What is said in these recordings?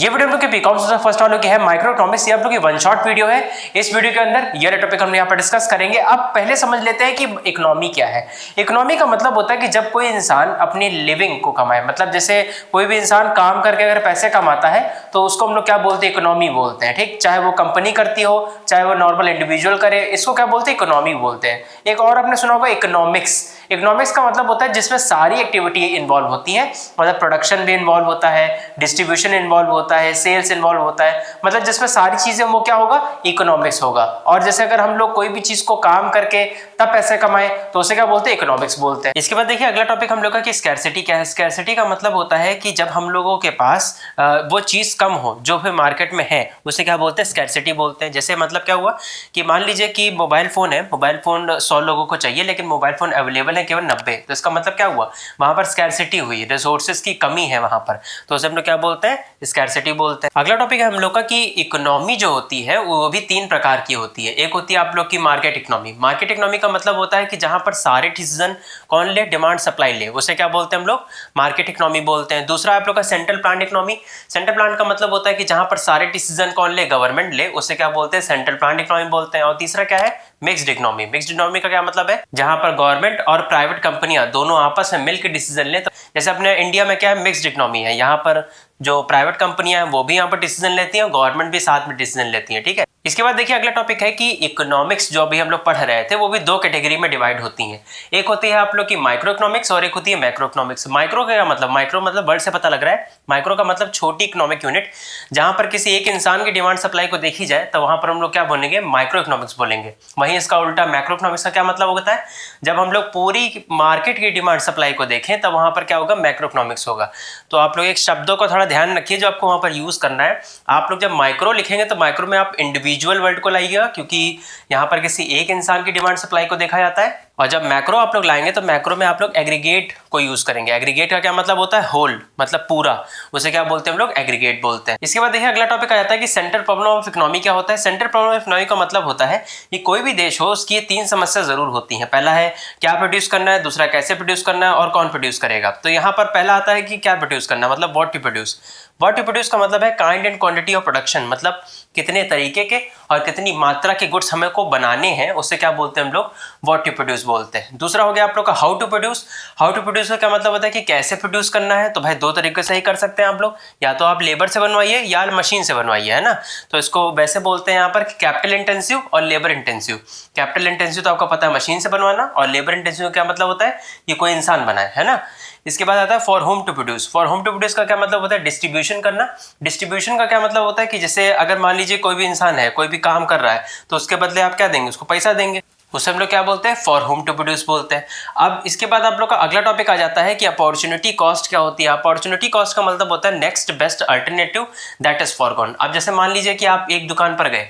ये वीडियो हम लोग के बीकॉम से फर्स्ट वालों की है माइक्रो इकोनॉमिक्स। ये आप लोग की वन शॉट वीडियो है। इस वीडियो के अंदर ये टॉपिक हम यहाँ पर डिस्कस करेंगे। अब पहले समझ लेते हैं कि इकोनॉमी क्या है। इकोनॉमी का मतलब होता है कि जब कोई इंसान अपनी लिविंग को कमाए, मतलब जैसे कोई भी इंसान काम करके अगर पैसे कमाता है तो उसको हम लोग क्या बोलते हैं, इकोनॉमी बोलते हैं। ठीक, चाहे वो कंपनी करती हो चाहे वो नॉर्मल इंडिविजुअल करे, इसको क्या बोलते हैं, इकोनॉमी बोलते हैं। एक और आपने सुना होगा इकोनॉमिक्स। इकोनॉमिक्स का मतलब होता है जिसमें सारी एक्टिविटी इन्वॉल्व होती है, मतलब प्रोडक्शन भी इन्वॉल्व होता है, डिस्ट्रीब्यूशन इन्वॉल्व होता है, सेल्स इन्वॉल्व होता है, मतलब जिसमें सारी चीजें वो क्या होगा, इकोनॉमिक्स होगा। और जैसे अगर हम लोग कोई भी चीज को काम करके तब पैसे कमाए तो उसे क्या बोलते हैं, इकोनॉमिक्स बोलते हैं। इसके बाद देखिए अगला टॉपिक हम लोग का कि स्कैरसिटी क्या है। स्कैरसिटी का मतलब होता है कि जब हम लोगों के पास वो चीज कम हो जो भी मार्केट में है, उसे क्या बोलते हैं, स्कैरसिटी बोलते हैं। जैसे मतलब क्या हुआ कि मान लीजिए कि मोबाइल फोन है, मोबाइल फोन 100 लोगों को चाहिए लेकिन मोबाइल फोन अवेलेबल है केवल 90, तो इसका मतलब क्या हुआ, वहां पर स्कैरसिटी हुई, रिसोर्सेज की कमी है वहां पर, तो उसे हम लोग क्या बोलते हैं, स्कैरसिटी बोलते हैं। अगला टॉपिक है हम लोग का कि इकोनॉमी जो होती है वो भी 3 प्रकार की होती है। एक होती है आप लोग की मार्केट इकोनॉमी। मार्केट इकोनॉमी का मतलब होता है कि जहां पर सारे डिसीजन कौन ले, डिमांड सप्लाई ले, उसे क्या बोलते हैं हम लोग, मार्केट इकोनॉमी बोलते हैं। दूसरा आप लोग का central plan economy. Central plan का मतलब होता है कि जहां पर सारे डिसीजन कौन ले, गवर्नमेंट ले, उसे क्या बोलते हैं, सेंट्रल प्लान इकोनॉमी बोलते हैं। और तीसरा क्या है, मिक्स्ड इकोनॉमी। मिक्स्ड इकोनॉमी का क्या मतलब है, जहां पर गवर्नमेंट और प्राइवेट कंपनियां दोनों आपस में मिलकर डिसीजन ले। तो जैसे अपने इंडिया में क्या है, मिक्स्ड इकोनॉमी है, यहाँ पर जो प्राइवेट कंपनियां हैं वो भी यहाँ पर डिसीजन लेती हैं, गवर्नमेंट भी साथ में डिसीजन लेती है। ठीक है, इसके बाद देखिए अगला टॉपिक है कि इकोनॉमिक्स जो अभी हम लोग पढ़ रहे थे वो भी 2 कैटेगरी में डिवाइड होती हैं। एक होती है आप लोग की माइक्रो इकोनॉमिक्स और एक होती है मैक्रो इकोनॉमिक्स। माइक्रो का क्या मतलब, माइक्रो मतलब वर्ड से पता लग रहा है, माइक्रो का मतलब छोटी इकोनॉमिक यूनिट। जहां पर किसी एक इंसान की डिमांड सप्लाई को देखी जाए तो वहां पर हम लोग क्या बोलेंगे, माइक्रो इकोनॉमिक्स बोलेंगे। वहीं इसका उल्टा मैक्रो इकोनॉमिक्स का क्या मतलब होता है, जब हम लोग पूरी मार्केट की डिमांड सप्लाई को देखें तब वहां पर क्या होगा, मैक्रो इकोनॉमिक्स होगा। तो आप लोग एक शब्दों का थोड़ा ध्यान रखिए जो आपको वहां पर यूज करना है। आप लोग जब माइक्रो लिखेंगे तो माइक्रो में आप इंडिविजुअल वर्ड को लाइएगा, क्योंकि यहाँ पर किसी एक इंसान की डिमांड सप्लाई को देखा जाता है। और जब मैक्रो आप लोग लाएंगे तो मैक्रो में आप लोग एग्रीगेट को यूज करेंगे। एग्रीगेट का क्या मतलब होता है, होल, मतलब पूरा, उसे क्या बोलते हैं हम लोग, एग्रीगेट बोलते हैं। इसके बाद देखिए अगला टॉपिक आ जाता है कि सेंट्रल प्रॉब्लम ऑफ इकोनॉमी क्या होता है। सेंट्रल प्रॉब्लम ऑफ इकोनॉमी का मतलब होता है कि कोई भी देश हो उसकी ये 3 समस्या जरूर होती है। पहला है क्या प्रोड्यूस करना है, दूसरा कैसे प्रोड्यूस करना है और कौन प्रोड्यूस करेगा। तो यहाँ पर पहला आता है कि क्या प्रोड्यूस करना, मतलब what to produce. What to produce का मतलब है kind and quantity of production, मतलब कितने तरीके के और कितनी मात्रा के गुड्स हमें को बनाने हैं, उससे क्या बोलते हैं हम लोग, व्हाट टू प्रोड्यूस बोलते हैं। दूसरा हो गया आप लोग का how to produce. How to produce का क्या मतलब होता है कि कैसे प्रोड्यूस करना है। तो भाई 2 तरीके से ही कर सकते हैं आप लोग, या तो आप लेबर से बनवाइए या मशीन से बनवाइए, है ना। तो इसको वैसे बोलते हैं यहाँ पर कैपिटल इंटेंसिव और लेबर इंटेंसिव। कैपिटल इंटेंसिव तो आपको पता है मशीन से बनवाना, और लेबर इंटेंसिव क्या मतलब होता है, ये कोई इंसान बनाए, है ना। इसके बाद आता है for whom to produce. For whom to produce का क्या मतलब होता है, डिस्ट्रीब्यूशन करना। डिस्ट्रीब्यूशन का क्या मतलब होता है कि जैसे अगर मान लीजिए कोई भी इंसान है, कोई भी काम कर रहा है, तो उसके बदले आप क्या देंगे, उसको पैसा देंगे, उसे हम लोग क्या बोलते हैं, फॉर होम टू प्रोड्यूस बोलते हैं। अब इसके बाद आप लोग का अगला टॉपिक आ जाता है कि अपॉर्चुनिटी कॉस्ट क्या होती है। अपॉर्चुनिटी कॉस्ट का मतलब होता है next best alternative that is foregone. अब जैसे मान लीजिए कि आप एक दुकान पर गए,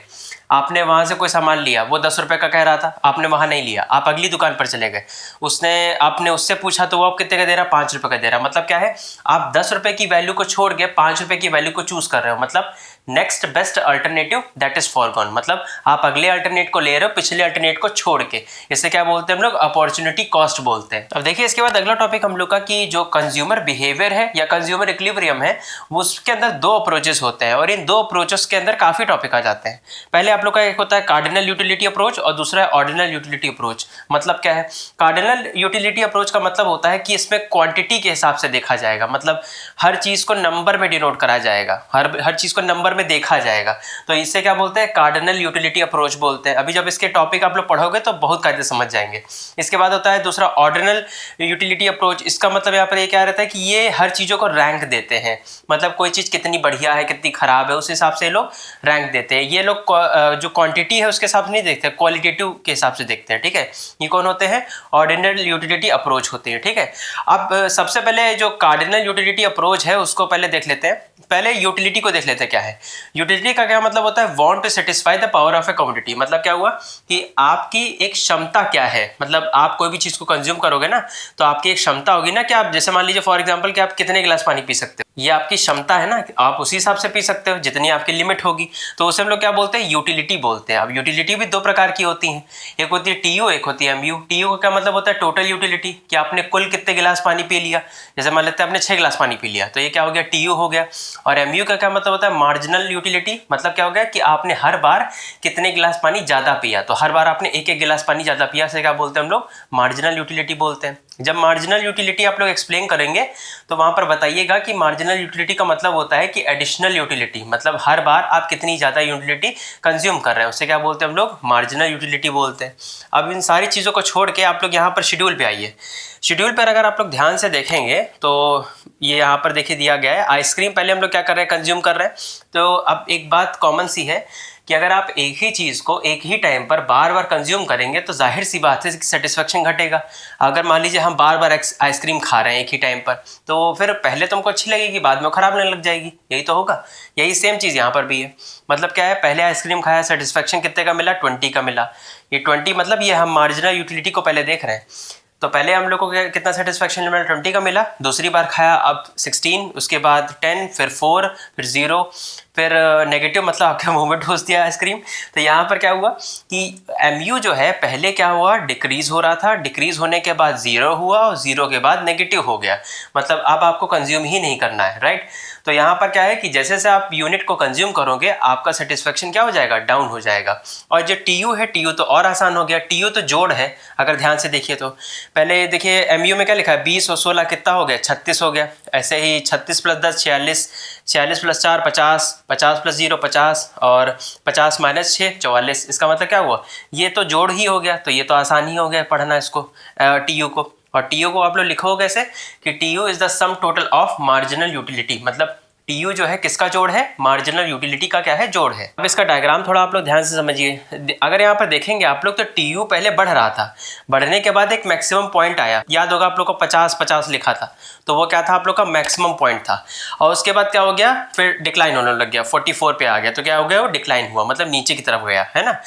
आपने वहां से कोई सामान लिया, वो 10 रुपए का कह रहा था, आपने वहां नहीं लिया, आप अगली दुकान पर चले गए, उसने आपने उससे पूछा तो वो आप कितने का दे रहा, 5 रुपए का दे रहा। मतलब क्या है, आप 10 रुपए की वैल्यू को छोड़ के 5 रुपए की वैल्यू को चूज कर रहे हो, मतलब next best alternative that is foregone, मतलब आप अगले अल्टरनेट को ले रहे हो पिछले अल्टरनेट को छोड़ के। इसे क्या बोलते हैं हम लोग, अपॉर्चुनिटी कॉस्ट बोलते हैं। अब देखिए इसके बाद अगला टॉपिक हम लोग का कि जो कंज्यूमर बिहेवियर है या कंज्यूमर इक्विलिब्रियम है, उसके अंदर 2 अप्रोचेस होते हैं, और इन 2 अप्रोचेस के अंदर काफी टॉपिक आ जाते हैं। पहले आप लोग का एक होता है कार्डिनल यूटिलिटी अप्रोच और दूसरा है ऑर्डिनल यूटिलिटी अप्रोच। मतलब क्या है, कार्डिनल यूटिलिटी अप्रोच का मतलब होता है कि इसमें क्वांटिटी के हिसाब से देखा जाएगा, मतलब हर चीज को नंबर में डिनोट करा जाएगा, हर चीज को नंबर में देखा जाएगा, तो इससे क्या बोलते हैं, कार्डिनल यूटिलिटी अप्रोच बोलते हैं। अभी जब इसके टॉपिक आप लोग पढ़ोगे तो बहुत कायदे समझ जाएंगे। इसके बाद होता है दूसरा ऑर्डिनल यूटिलिटी अप्रोच। इसका मतलब यहाँ पर ये क्या रहता है कि ये हर चीजों को रैंक देते हैं, मतलब कोई चीज कितनी बढ़िया है कितनी खराब है उस हिसाब से ये लोग रैंक देते हैं। ये लोग जो क्वांटिटी है उसके हिसाब से नहीं देखते, क्वालिटेटिव के हिसाब से देखते हैं। ठीक है, ये कौन होते हैं, ऑर्डिनल यूटिलिटी अप्रोच होती है। ठीक है, अब सबसे पहले जो कार्डिनल यूटिलिटी अप्रोच है उसको पहले देख लेते हैं। पहले यूटिलिटी को देख लेते हैं क्या है। यूटिलिटी का क्या मतलब होता है, want to satisfy the power of a commodity. मतलब क्या हुआ कि आपकी एक क्षमता क्या है, मतलब आप कोई भी चीज को कंज्यूम करोगे ना तो आपकी एक क्षमता होगी ना, कि आप जैसे मान लीजिए फॉर एग्जांपल कि आप कितने गिलास पानी पी सकते हो, ये आपकी क्षमता है ना, आप उसी हिसाब से पी सकते हो जितनी आपकी लिमिट होगी। तो उसे हम लोग क्या बोलते हैं, यूटिलिटी बोलते हैं। अब यूटिलिटी भी दो प्रकार की होती हैं, एक होती है टीयू, एक होती है एमयू। टीयू का क्या मतलब होता है, टोटल यूटिलिटी, कि आपने कुल कितने गिलास पानी पी लिया। जैसे मान लेते हैं आपने 6 गिलास पानी पी लिया, तो ये क्या हो गया, टीयू हो गया। और एमयू का क्या मतलब होता है, मार्जिनल यूटिलिटी, मतलब क्या हो गया कि आपने हर बार कितने गिलास पानी ज़्यादा पिया। तो हर बार आपने एक गिलास पानी ज़्यादा पिया, से क्या बोलते हैं हम लोग, मार्जिनल यूटिलिटी बोलते हैं। जब मार्जिनल यूटिलिटी आप लोग एक्सप्लेन करेंगे तो वहाँ पर बताइएगा कि मार्जिनल यूटिलिटी का मतलब होता है कि एडिशनल यूटिलिटी, मतलब हर बार आप कितनी ज़्यादा यूटिलिटी कंज्यूम कर रहे हैं, उसे क्या बोलते हैं हम लोग, मार्जिनल यूटिलिटी बोलते हैं। अब इन सारी चीज़ों को छोड़ के आप लोग यहाँ पर शेड्यूल पे आइए। शेड्यूल पर अगर आप लोग ध्यान से देखेंगे तो ये यहाँ पर देखिए दिया गया है, आइसक्रीम पहले हम लोग क्या कर रहे हैं, कंज्यूम कर रहे हैं। तो अब एक बात कॉमन सी है कि अगर आप एक ही चीज़ को एक ही टाइम पर बार बार कंज्यूम करेंगे तो जाहिर सी बात है कि सेटिस्फेक्शन घटेगा। अगर मान लीजिए हम बार बार आइसक्रीम खा रहे हैं एक ही टाइम पर, तो फिर पहले तो हमको अच्छी लगेगी, बाद में ख़राब नहीं लग जाएगी, यही तो होगा। यही सेम चीज़ यहाँ पर भी है। मतलब क्या है, पहले आइसक्रीम खाया, सेटिस्फेक्शन कितने का मिला, 20 का मिला। ये 20 मतलब ये हम मार्जिनल यूटिलिटी को पहले देख रहे हैं। तो पहले हम लोग को कितना सेटिस्फेक्शन मिला, 20 का मिला। दूसरी बार खाया अब 16, उसके बाद 10, फिर 4, फिर 0, फिर नेगेटिव, मतलब आपके मुंह में ठोस दिया आइसक्रीम। तो यहाँ पर क्या हुआ कि एमयू जो है पहले क्या हुआ, डिक्रीज़ हो रहा था, डिक्रीज़ होने के बाद 0 हुआ और 0 के बाद नेगेटिव हो गया। मतलब अब आपको कंज्यूम ही नहीं करना है, राइट। तो यहाँ पर क्या है कि जैसे जैसे आप यूनिट को कंज्यूम करोगे आपका सेटिस्फेक्शन क्या हो जाएगा, डाउन हो जाएगा। और जो टीयू है, टीयू तो और आसान हो गया, टीयू तो जोड़ है। अगर ध्यान से देखिए तो पहले देखिए एमयू में क्या लिखा है, 20 और 16 कितना हो गया, 36 हो गया। ऐसे ही 36 + 10 46, 46 + 4 50, 50 + 0 50 और 50 - 6 44। इसका मतलब क्या हुआ, ये तो जोड़ ही हो गया। तो ये तो आसान ही हो गया पढ़ना इसको, टीयू को। और टीयू को आप लोग लिखो कैसे कि TU is the sum total of marginal utility, मतलब टीयू जो है किसका जोड़ है, मार्जिनल यूटिलिटी का क्या है, जोड़ है। अब इसका डायग्राम थोड़ा आप लोग ध्यान से समझिए। अगर यहाँ पर देखेंगे आप लोग तो टीयू पहले बढ़ रहा था, बढ़ने के बाद एक मैक्सिमम पॉइंट आया, याद होगा आप लोग को 50 लिखा था, तो वो क्या था आप लोग का मैक्सिमम पॉइंट था। और उसके बाद क्या हो गया, फिर डिक्लाइन होने लग गया, 44 पे आ गया। तो क्या हो गया, वो डिक्लाइन हुआ, मतलब नीचे की तरफ गया, है ना।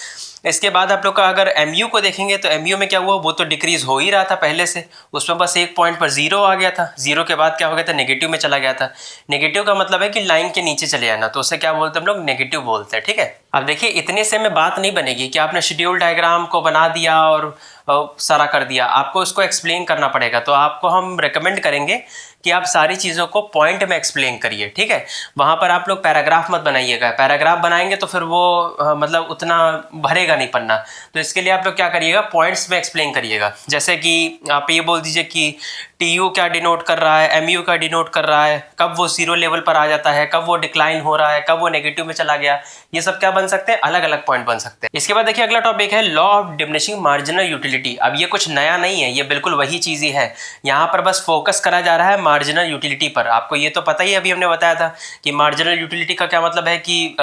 इसके बाद आप लोग का अगर एमयू को देखेंगे तो एमयू में क्या हुआ, वो तो डिक्रीज हो ही रहा था पहले से, उसमें बस एक पॉइंट पर 0 आ गया था। 0 के बाद क्या हो गया था, नेगेटिव में चला गया था। नेगेटिव का मतलब है कि लाइन के नीचे चले जाना, तो उसे क्या बोलते हैं हम लोग, नेगेटिव बोलते हैं, ठीक है। अब देखिए इतने से में बात नहीं बनेगी कि आपने शेड्यूल डायग्राम को बना दिया और सारा कर दिया, आपको उसको एक्सप्लेन करना पड़ेगा। तो आपको हम रेकमेंड करेंगे कि आप सारी चीज़ों को पॉइंट में एक्सप्लेन करिए, ठीक है। वहाँ पर आप लोग पैराग्राफ मत बनाइएगा, पैराग्राफ बनाएंगे तो फिर वो मतलब उतना भरेगा नहीं पन्ना। तो इसके लिए आप लोग क्या करिएगा, पॉइंट्स में एक्सप्लेन करिएगा। जैसे कि आप ये बोल दीजिए कि टीयू क्या डिनोट कर रहा है, एमयू का डिनोट कर रहा है, कब वो 0 लेवल पर आ जाता है, कब वो डिक्लाइन हो रहा है, कब वो नेगेटिव में चला गया। ये सब क्या बन सकते हैं, अलग अलग पॉइंट बन सकते हैं। इसके बाद देखिए अगला टॉपिक है law of diminishing marginal utility. अब ये कुछ नया नहीं है, ये बिल्कुल वही चीज़ ही है। यहाँ पर बस फोकस करा जा रहा है मार्जिनल यूटिलिटी पर। आपको ये तो पता ही, अभी हमने बताया था कि मार्जिनल यूटिलिटी का क्या मतलब है कि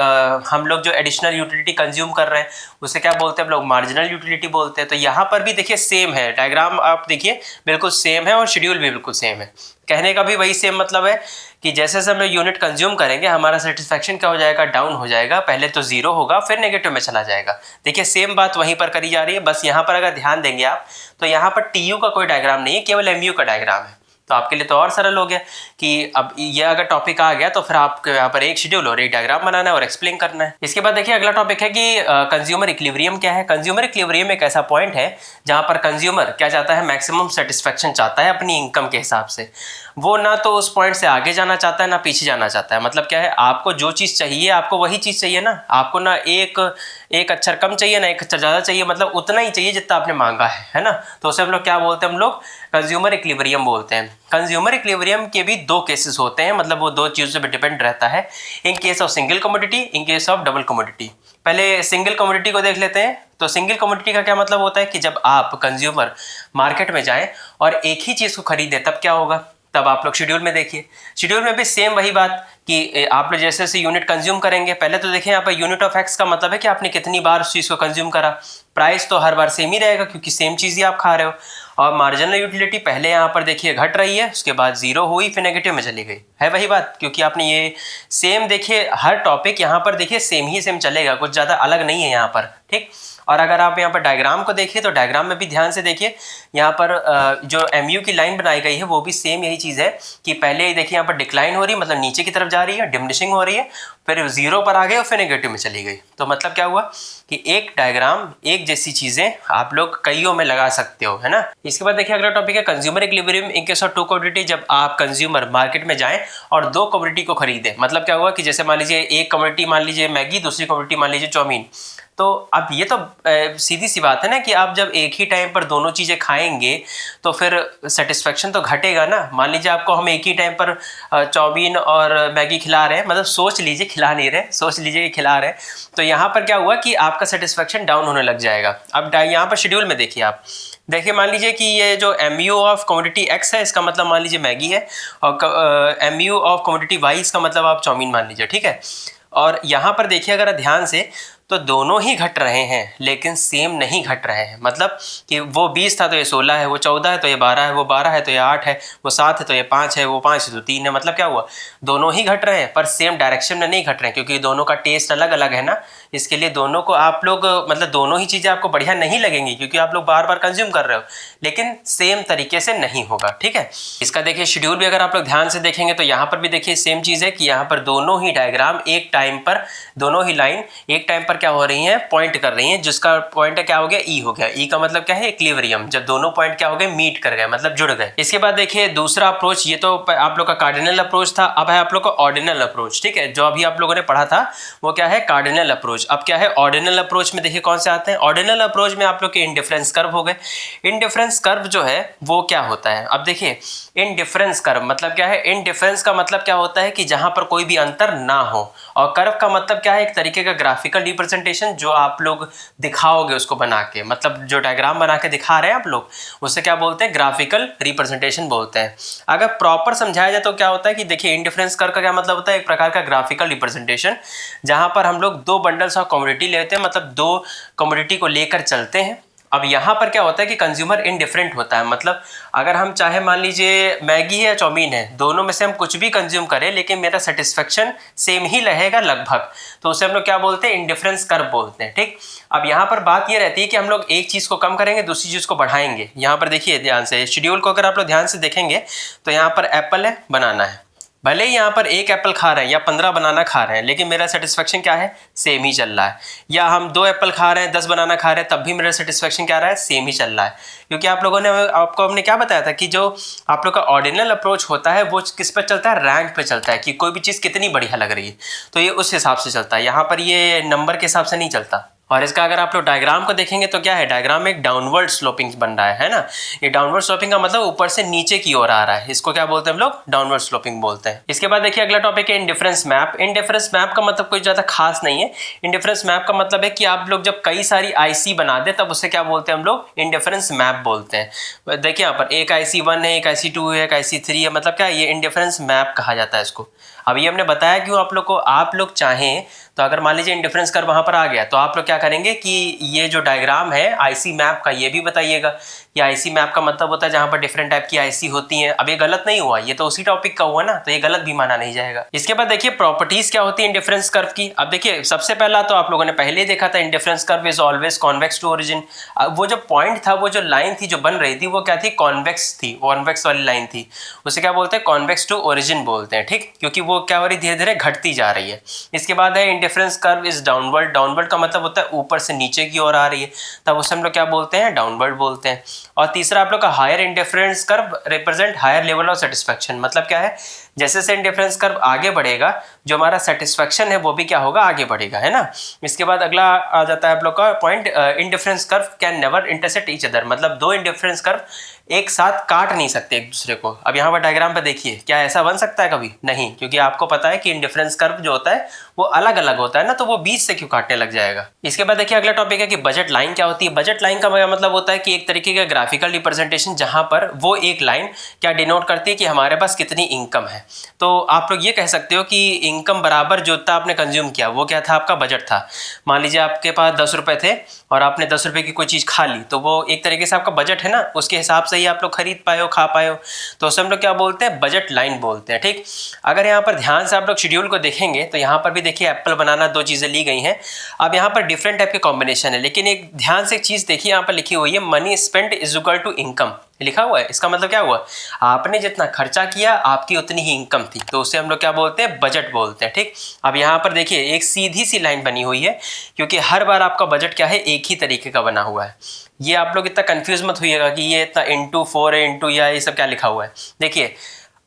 हम लोग जो एडिशनल यूटिलिटी कंज्यूम कर रहे हैं उसे क्या बोलते हैं हम लोग, मार्जिनल यूटिलिटी बोलते हैं। तो यहाँ पर भी देखिए सेम है, डायग्राम आप देखिए बिल्कुल सेम है और शेड्यूल भी बिल्कुल सेम है। कहने का भी वही सेम मतलब है कि जैसे जैसे हम लोग यूनिट कंज्यूम करेंगे हमारा सेटिस्फेक्शन क्या हो जाएगा, डाउन हो जाएगा। पहले तो 0 होगा, फिर नेगेटिव में चला जाएगा। देखिए सेम बात वहीं पर करी जा रही है, बस यहाँ पर अगर ध्यान देंगे आप तो यहाँ पर टीयू का कोई डायग्राम नहीं है, केवल एमयू का डायग्राम है। तो आपके लिए तो और सरल हो गया कि अब ये अगर टॉपिक आ गया तो फिर आपको यहाँ पर एक शेड्यूल और एक डायग्राम बनाना है और एक्सप्लेन करना है। इसके बाद देखिए अगला टॉपिक है कि कंज्यूमर इक्विलिब्रियम क्या है। कंज्यूमर इक्विलिब्रियम एक ऐसा पॉइंट है जहाँ पर कंज्यूमर क्या चाहता है, मैक्सिमम सेटिस्फेक्शन चाहता है अपनी इनकम के हिसाब से। वो ना तो उस पॉइंट से आगे जाना चाहता है ना पीछे जाना चाहता है। मतलब क्या है, आपको जो चीज़ चाहिए आपको वही चीज़ चाहिए ना। आपको ना एक अक्षर कम चाहिए ना एक अक्षर ज़्यादा चाहिए, मतलब उतना ही चाहिए जितना आपने मांगा है ना। तो उसे हम लोग क्या बोलते हैं, हम लोग कंज्यूमर इक्विलिब्रियम बोलते हैं। कंज्यूमर इक्विलिब्रियम के भी 2 केसेस होते हैं, मतलब वो 2 चीज़ों पर डिपेंड रहता है। इन case of single commodity, in case of double commodity. पहले सिंगल कमोडिटी को देख लेते हैं। तो सिंगल कमोडिटी का क्या मतलब होता है कि जब आप कंज्यूमर मार्केट में जाएं और एक ही चीज़ को खरीदें तब क्या होगा, तब आप लोग शेड्यूल में देखिए। शेड्यूल में भी सेम वही बात कि आप लोग जैसे जैसे यूनिट कंज्यूम करेंगे, पहले तो देखिए यहाँ पर यूनिट ऑफ एक्स का मतलब है कि आपने कितनी बार उस चीज़ को कंज्यूम करा। प्राइस तो हर बार सेम ही रहेगा क्योंकि सेम चीज़ ही आप खा रहे हो। और मार्जिनल यूटिलिटी पहले यहाँ पर देखिए घट रही है, उसके बाद 0 हुई, फिर नेगेटिव में चली गई, है वही बात। क्योंकि आपने ये सेम देखिए हर टॉपिक यहाँ पर देखिए सेम ही सेम चलेगा, कुछ ज़्यादा अलग नहीं है यहाँ पर, ठीक। और अगर आप यहाँ पर डायग्राम को देखिए तो डायग्राम में भी ध्यान से देखिए, यहाँ पर जो MU की लाइन बनाई गई है वो भी सेम यही चीज़ है कि पहले देखिए यहाँ पर डिक्लाइन हो रही है, मतलब नीचे की तरफ जा रही है, डिमिनिशिंग हो रही है, फिर 0 पर आ गए और फिर नेगेटिव में चली गई। तो मतलब क्या हुआ कि एक डायग्राम एक जैसी चीज़ें आप लोग कईयों में लगा सकते हो, है ना। इसके बाद देखिए अगला टॉपिक है consumer equilibrium in case of two commodity. जब आप कंज्यूमर मार्केट में जाएं और दो कमोडिटी को खरीदें, मतलब क्या हुआ कि जैसे मान लीजिए एक कमोडिटी मान लीजिए मैगी, दूसरी कमोडिटी मान लीजिए चाउमीन। तो अब ये तो सीधी सी बात है ना कि आप जब एक ही टाइम पर दोनों चीज़ें खाएंगे तो फिर सेटिस्फेक्शन तो घटेगा ना। मान लीजिए आपको हम एक ही टाइम पर चाउमीन और मैगी खिला रहे हैं, मतलब सोच लीजिए, खिला नहीं रहे, सोच लीजिए कि खिला रहे हैं, तो यहाँ पर क्या हुआ कि आपका सेटिस्फेक्शन डाउन होने लग जाएगा। अब यहाँ पर शेड्यूल में देखिए, आप देखिए मान लीजिए कि ये जो MU ऑफ कमोडिटी X है, इसका मतलब मान लीजिए मैगी है, और MU ऑफ कमोडिटी Y इसका मतलब आप चाउमीन मान लीजिए, ठीक है। और यहाँ पर देखिए अगर ध्यान से तो दोनों ही घट रहे हैं लेकिन सेम नहीं घट रहे हैं। मतलब कि वो 20 था तो ये 16 है, वो 14 है तो ये 12 है, वो 12 है तो ये 8 है, वो 7 है तो ये 5 है, वो 5 है तो 3 है। मतलब क्या हुआ, दोनों ही घट रहे हैं पर सेम डायरेक्शन में नहीं घट रहे हैं, क्योंकि दोनों का टेस्ट अलग अलग है ना। इसके लिए दोनों को आप लोग मतलब दोनों ही चीज़ें आपको बढ़िया नहीं लगेंगी क्योंकि आप लोग बार बार कंज्यूम कर रहे हो, लेकिन सेम तरीके से नहीं होगा, ठीक है। इसका देखिए शेड्यूल भी अगर आप लोग ध्यान से देखेंगे तो यहाँ पर भी देखिए सेम चीज़ है कि यहाँ पर दोनों ही डायग्राम एक टाइम पर, दोनों ही लाइन एक टाइम पर क्या हो रही हैं, पॉइंट कर रही हैं, जिसका पॉइंट क्या हो गया, ई हो गया। ई का मतलब क्या है, इक्विलिब्रियम, जब दोनों पॉइंट क्या हो गए, मीट कर गए, मतलब जुड़ गए। इसके बाद देखिए दूसरा अप्रोच, ये तो आप लोग का कार्डिनल अप्रोच था, अब है आप लोग का ऑर्डिनल अप्रोच, ठीक है। जो अभी आप लोगों ने पढ़ा था वो क्या है, कार्डिनल अप्रोच। अब क्या है ऑर्डिनल अप्रोच में, देखिए कौन से आते हैं। ऑर्डिनल अप्रोच में आप लोग के इंडिफरेंस कर्व हो गए। इंडिफरेंस कर्व जो है वो क्या होता है, अब देखिए इंडिफरेंस कर्व मतलब क्या है, इंडिफरेंस का मतलब क्या होता है कि जहां पर कोई भी अंतर ना हो, और कर्व का मतलब क्या है, एक तरीके का ग्राफिकल रिप्रेजेंटेशन जो आप लोग दिखाओगे उसको बना के, मतलब जो डायग्राम बना के दिखा रहे हैं आप लोग, उससे क्या बोलते हैं, ग्राफिकल रिप्रेजेंटेशन बोलते हैं। अगर प्रॉपर समझाया जाए तो क्या होता है कि देखिए इंडिफरेंस कर्व का क्या मतलब होता है, एक प्रकार का ग्राफिकल रिप्रेजेंटेशन जहां पर हम लोग दो बंडल्स ऑफ कमोडिटी लेते हैं, मतलब दो कमोडिटी को लेकर चलते हैं। अब यहाँ पर क्या होता है कि कंज्यूमर इनडिफरेंट होता है, मतलब अगर हम चाहे मान लीजिए मैगी है या चाउमीन है, दोनों में से हम कुछ भी कंज्यूम करें लेकिन मेरा सेटिस्फेक्शन सेम ही रहेगा लगभग, तो उसे हम लोग क्या बोलते हैं, इंडिफरेंस कर्व बोलते हैं, ठीक। अब यहाँ पर बात ये रहती है कि हम लोग एक चीज़ को कम करेंगे दूसरी चीज़ को बढ़ाएंगे। यहाँ पर देखिए ध्यान से शेड्यूल को अगर आप लोग ध्यान से देखेंगे तो यहाँ पर एप्पल है, बनाना है, भले ही यहाँ पर एक एप्पल खा रहे हैं या 15 बनाना खा रहे हैं लेकिन मेरा सेटिस्फेक्शन क्या है, सेम ही चल रहा है। या हम 2 एप्पल खा रहे हैं 10 बनाना खा रहे हैं तब भी मेरा सेटिस्फेक्शन क्या रहा है, सेम ही चल रहा है। क्योंकि आप लोगों ने, आपको हमने क्या बताया था कि जो आप लोग का ऑर्डिनल अप्रोच होता है वो किस पर चलता है, रैंक पे चलता है कि कोई भी चीज़ कितनी बढ़िया लग रही है, तो ये उस हिसाब से चलता है। यहाँ पर ये नंबर के हिसाब से नहीं चलता। और इसका अगर आप लोग डायग्राम को देखेंगे तो क्या है, डायग्राम में एक डाउनवर्ड स्लोपिंग बन रहा है ना। ये डाउनवर्ड स्लोपिंग का मतलब ऊपर से नीचे की ओर आ रहा है, इसको क्या बोलते हैं हम लोग, डाउनवर्ड स्लोपिंग बोलते हैं। इसके बाद देखिए अगला टॉपिक है इंडिफरेंस मैप। इंडिफरेंस मैप का मतलब कोई ज़्यादा खास नहीं है। इंडिफरेंस मैप का मतलब है कि आप लोग जब कई सारी IC बना दे तब उसे क्या बोलते हैं हम लोग, इंडिफरेंस मैप बोलते हैं। देखिए यहाँ पर एक IC1 है, एक IC2 है, एक IC3 है, मतलब क्या, ये इंडिफरेंस मैप कहा जाता है इसको। अब ये हमने बताया क्यों आप लोग को, आप लोग चाहें तो अगर मान लीजिए इंडिफरेंस कर्व वहाँ पर आ गया तो आप लोग क्या करेंगे कि ये जो डायग्राम है IC मैप का ये भी बताइएगा। ये IC मैप का मतलब होता है जहाँ पर डिफरेंट टाइप की IC होती हैं। अब ये गलत नहीं हुआ, ये तो उसी टॉपिक का हुआ ना, तो ये गलत भी माना नहीं जाएगा। इसके बाद देखिए प्रॉपर्टीज क्या होती है इंडिफरेंस कर्व की। अब देखिए सबसे पहला तो आप लोगों ने पहले ही देखा था, indifference curve is always convex to origin. वो जो पॉइंट था, वो जो लाइन थी जो बन रही थी वो क्या थी, कॉन्वेक्स थी, कॉन्वेक्स वाली लाइन थी, उसे क्या बोलते हैं, कॉन्वेक्स टू ओरिजिन बोलते हैं, ठीक। क्योंकि वो क्या हो रही, धीरे धीरे घटती जा रही है। इसके बाद है indifference curve is downward. Downward का मतलब होता है ऊपर से नीचे की ओर आ रही है, तब उसे हम लोग क्या बोलते हैं, डाउनवर्ड बोलते हैं। और तीसरा आप लोग का higher indifference curve represent higher level of satisfaction. मतलब क्या है, जैसे जैसे इंडिफरेंस कर्व आगे बढ़ेगा जो हमारा सेटिस्फेक्शन है वो भी क्या होगा, आगे बढ़ेगा, है ना। इसके बाद अगला आ जाता है आप लोग का point, indifference curve can never intersect each other. मतलब दो इंडिफरेंस कर्व एक साथ काट नहीं सकते एक दूसरे को। अब यहाँ पर डायग्राम पर देखिए, क्या ऐसा बन सकता है कभी, नहीं, क्योंकि आपको पता है कि इंडिफरेंस कर्व जो होता है वो अलग अलग होता है ना, तो वो बीच से क्यों काटने लग जाएगा। इसके बाद देखिए अगला टॉपिक है कि बजट लाइन क्या होती है। बजट लाइन का मतलब होता है कि एक तरीके का ग्राफिकल रिप्रेजेंटेशन जहां पर वो एक लाइन क्या डिनोट करती है कि हमारे पास कितनी इनकम है। तो आप लोग ये कह सकते हो कि इनकम बराबर जो आपने कंज्यूम किया वो क्या था, आपका बजट था। मान लीजिए आपके पास 10 रुपये थे और आपने 10 रुपये की कोई चीज़ खा ली, तो वो एक तरीके से आपका बजट है ना, उसके हिसाब से ही आप लोग खरीद पाए हो, खा पाए हो, तो उसे हम लोग क्या बोलते हैं, बजट लाइन बोलते हैं। ठीक, अगर यहाँ पर ध्यान से आप लोग शेड्यूल को देखेंगे तो यहाँ पर भी देखिए एप्पल बनाना 2 चीज़ें ली गई हैं। अब यहाँ पर डिफरेंट टाइप के कॉम्बिनेशन है, लेकिन एक ध्यान से एक चीज़ देखिए, यहाँ पर लिखी हुई है money spend is equal to income लिखा हुआ है। इसका मतलब क्या हुआ, आपने जितना खर्चा किया आपकी उतनी ही इनकम थी, तो उसे हम लोग क्या बोलते हैं, बजट बोलते हैं। ठीक, अब यहाँ पर देखिए एक सीधी सी लाइन बनी हुई है, क्योंकि हर बार आपका बजट क्या है, एक ही तरीके का बना हुआ है। ये आप लोग इतना कंफ्यूज मत होइएगा कि ये इतना इंटू 4 है, इंटू या ये सब क्या लिखा हुआ है। देखिए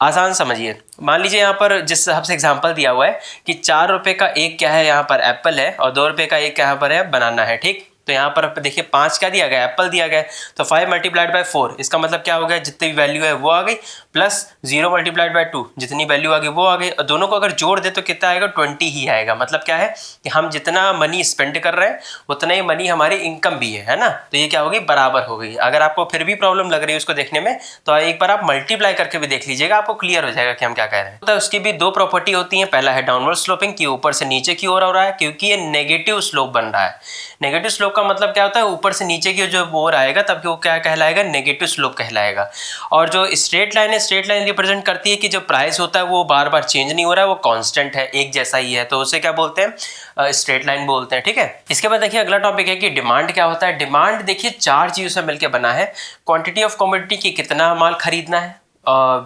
आसान समझिए, मान लीजिए यहाँ पर जिस हिसाब से एग्जाम्पल दिया हुआ है कि 4 रुपये का एक क्या है, यहाँ पर एप्पल है, और 2 रुपये का एक यहाँ पर है बनाना है। ठीक, तो यहाँ पर देखिए 5 क्या दिया गया, एप्पल दिया गया, तो 5 मल्टीप्लाइड बाय 4, इसका मतलब क्या हो गया, जितनी भी वैल्यू है वो आ गई, प्लस 0 मल्टीप्लाइड बाय 2, जितनी वैल्यू आ गई वो आ गई, और दोनों को अगर जोड़ दे तो कितना आएगा, 20 ही आएगा। मतलब क्या है कि हम जितना मनी स्पेंड कर रहे हैं उतना ही मनी हमारी इनकम भी है ना, तो ये क्या होगी, बराबर हो गई। अगर आपको फिर भी प्रॉब्लम लग रही है उसको देखने में, तो एक बार आप मल्टीप्लाई करके भी देख लीजिएगा, आपको क्लियर हो जाएगा कि हम क्या कह रहे हैं। तो उसकी भी 2 प्रॉपर्टी होती है, पहला है डाउनवर्ड स्लोपिंग की ऊपर से नीचे की ओर हो रहा है, क्योंकि ये नेगेटिव स्लोप बन रहा है। नेगेटिव स्लोप का मतलब क्या होता है, ऊपर से नीचे की जो ओर आएगा तब वो क्या कहलाएगा, नेगेटिव स्लोप कहलाएगा। और जो स्ट्रेट लाइन है, स्ट्रेट लाइन रिप्रेजेंट करती है कि जो प्राइस होता है वो बार बार चेंज नहीं हो रहा है, वो कांस्टेंट है, एक जैसा ही है, तो उसे क्या बोलते हैं, स्ट्रेट लाइन बोलते हैं। ठीक है, इसके बाद देखिए अगला टॉपिक है कि डिमांड क्या होता है। डिमांड देखिए 4 चीज़ों से मिलकर बना है। क्वांटिटी ऑफ कमोडिटी की कितना माल खरीदना है,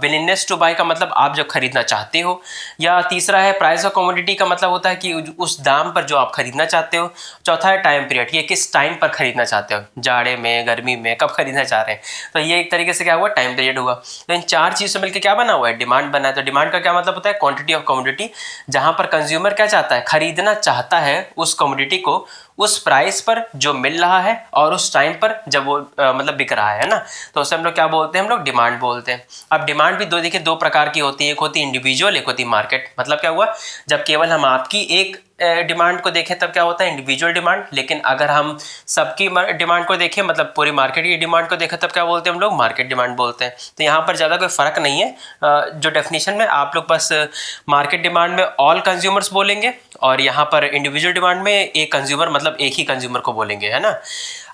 विलिंगनेस टू बाय का मतलब आप जो खरीदना चाहते हो, या तीसरा है प्राइस ऑफ कमोडिटी का मतलब होता है कि उस दाम पर जो आप खरीदना चाहते हो। चौथा है टाइम पीरियड, ये किस टाइम पर खरीदना चाहते हो, जाड़े में, गर्मी में, कब खरीदना चाह रहे हैं, तो ये एक तरीके से क्या हुआ, टाइम पीरियड हुआ। तो इन 4 चीज़ से मिलकर क्या बना हुआ है, डिमांड बना है। तो डिमांड का क्या मतलब होता है, क्वांटिटी ऑफ कमोडिटी, जहाँ पर कंज्यूमर क्या चाहता है, खरीदना चाहता है उस कमोडिटी को उस प्राइस पर जो मिल रहा है और उस टाइम पर जब वो मतलब बिक रहा है ना, तो उसे हम लोग क्या बोलते हैं, हम लोग डिमांड बोलते हैं। अब डिमांड भी देखिए 2 प्रकार की होती है, एक होती है इंडिविजुअल, एक होती है मार्केट। मतलब क्या हुआ, जब केवल हम आपकी एक डिमांड को देखें तब क्या होता है, इंडिविजुअल डिमांड, लेकिन अगर हम सबकी डिमांड को देखें, मतलब पूरी मार्केट की डिमांड को देखें, तब क्या बोलते हैं, हम लोग मार्केट डिमांड बोलते हैं। तो यहाँ पर ज़्यादा कोई फ़र्क नहीं है, जो डेफिनेशन में आप लोग बस मार्केट डिमांड में ऑल कंज्यूमर्स बोलेंगे, और यहाँ पर इंडिविजुअल डिमांड में एक कंज्यूमर मतलब एक ही कंज्यूमर को बोलेंगे, है ना।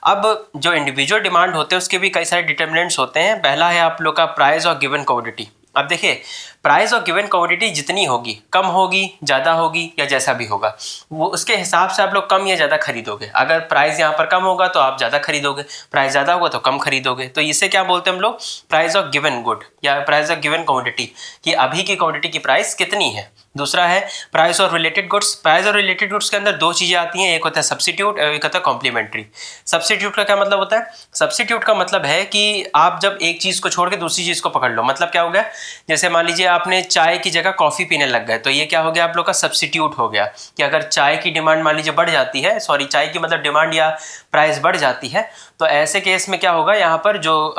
अब जो इंडिविजुअल डिमांड होते हैं उसके भी कई सारे डिटर्मिनेंट्स होते हैं। पहला है आप लोग का प्राइस ऑफ गिवन कमोडिटी। अब देखिए प्राइस ऑफ गिवन कमोडिटी जितनी होगी, कम होगी, ज़्यादा होगी, या जैसा भी होगा, वो उसके हिसाब से आप लोग कम या ज़्यादा खरीदोगे। अगर प्राइस यहाँ पर कम होगा तो आप ज़्यादा खरीदोगे, प्राइस ज़्यादा होगा तो कम खरीदोगे। तो इसे क्या बोलते हैं हम लोग, प्राइस ऑफ गिवन गुड या प्राइस ऑफ गिवन कमोडिटी, कि अभी की कमोडिटी की प्राइस कितनी है। दूसरा है price of related goods. Price of related goods के अंदर 2 चीज़ें आती हैं, एक होता है सब्स्टिट्यूट, एक होता है कॉम्प्लीमेंट्री। सब्स्टिट्यूट का क्या मतलब होता है, सब्स्टिट्यूट का मतलब है कि आप जब एक चीज़ को छोड़ के दूसरी चीज़ को पकड़ लो। मतलब क्या हो गया, जैसे मान लीजिए आपने चाय की जगह कॉफ़ी पीने लग गए, तो ये क्या हो गया, आप लोग का सब्स्टिट्यूट हो गया। कि अगर चाय की डिमांड मान लीजिए बढ़ जाती है, सॉरी चाय की मतलब डिमांड या प्राइस बढ़ जाती है, तो ऐसे केस में क्या होगा, यहाँ पर जो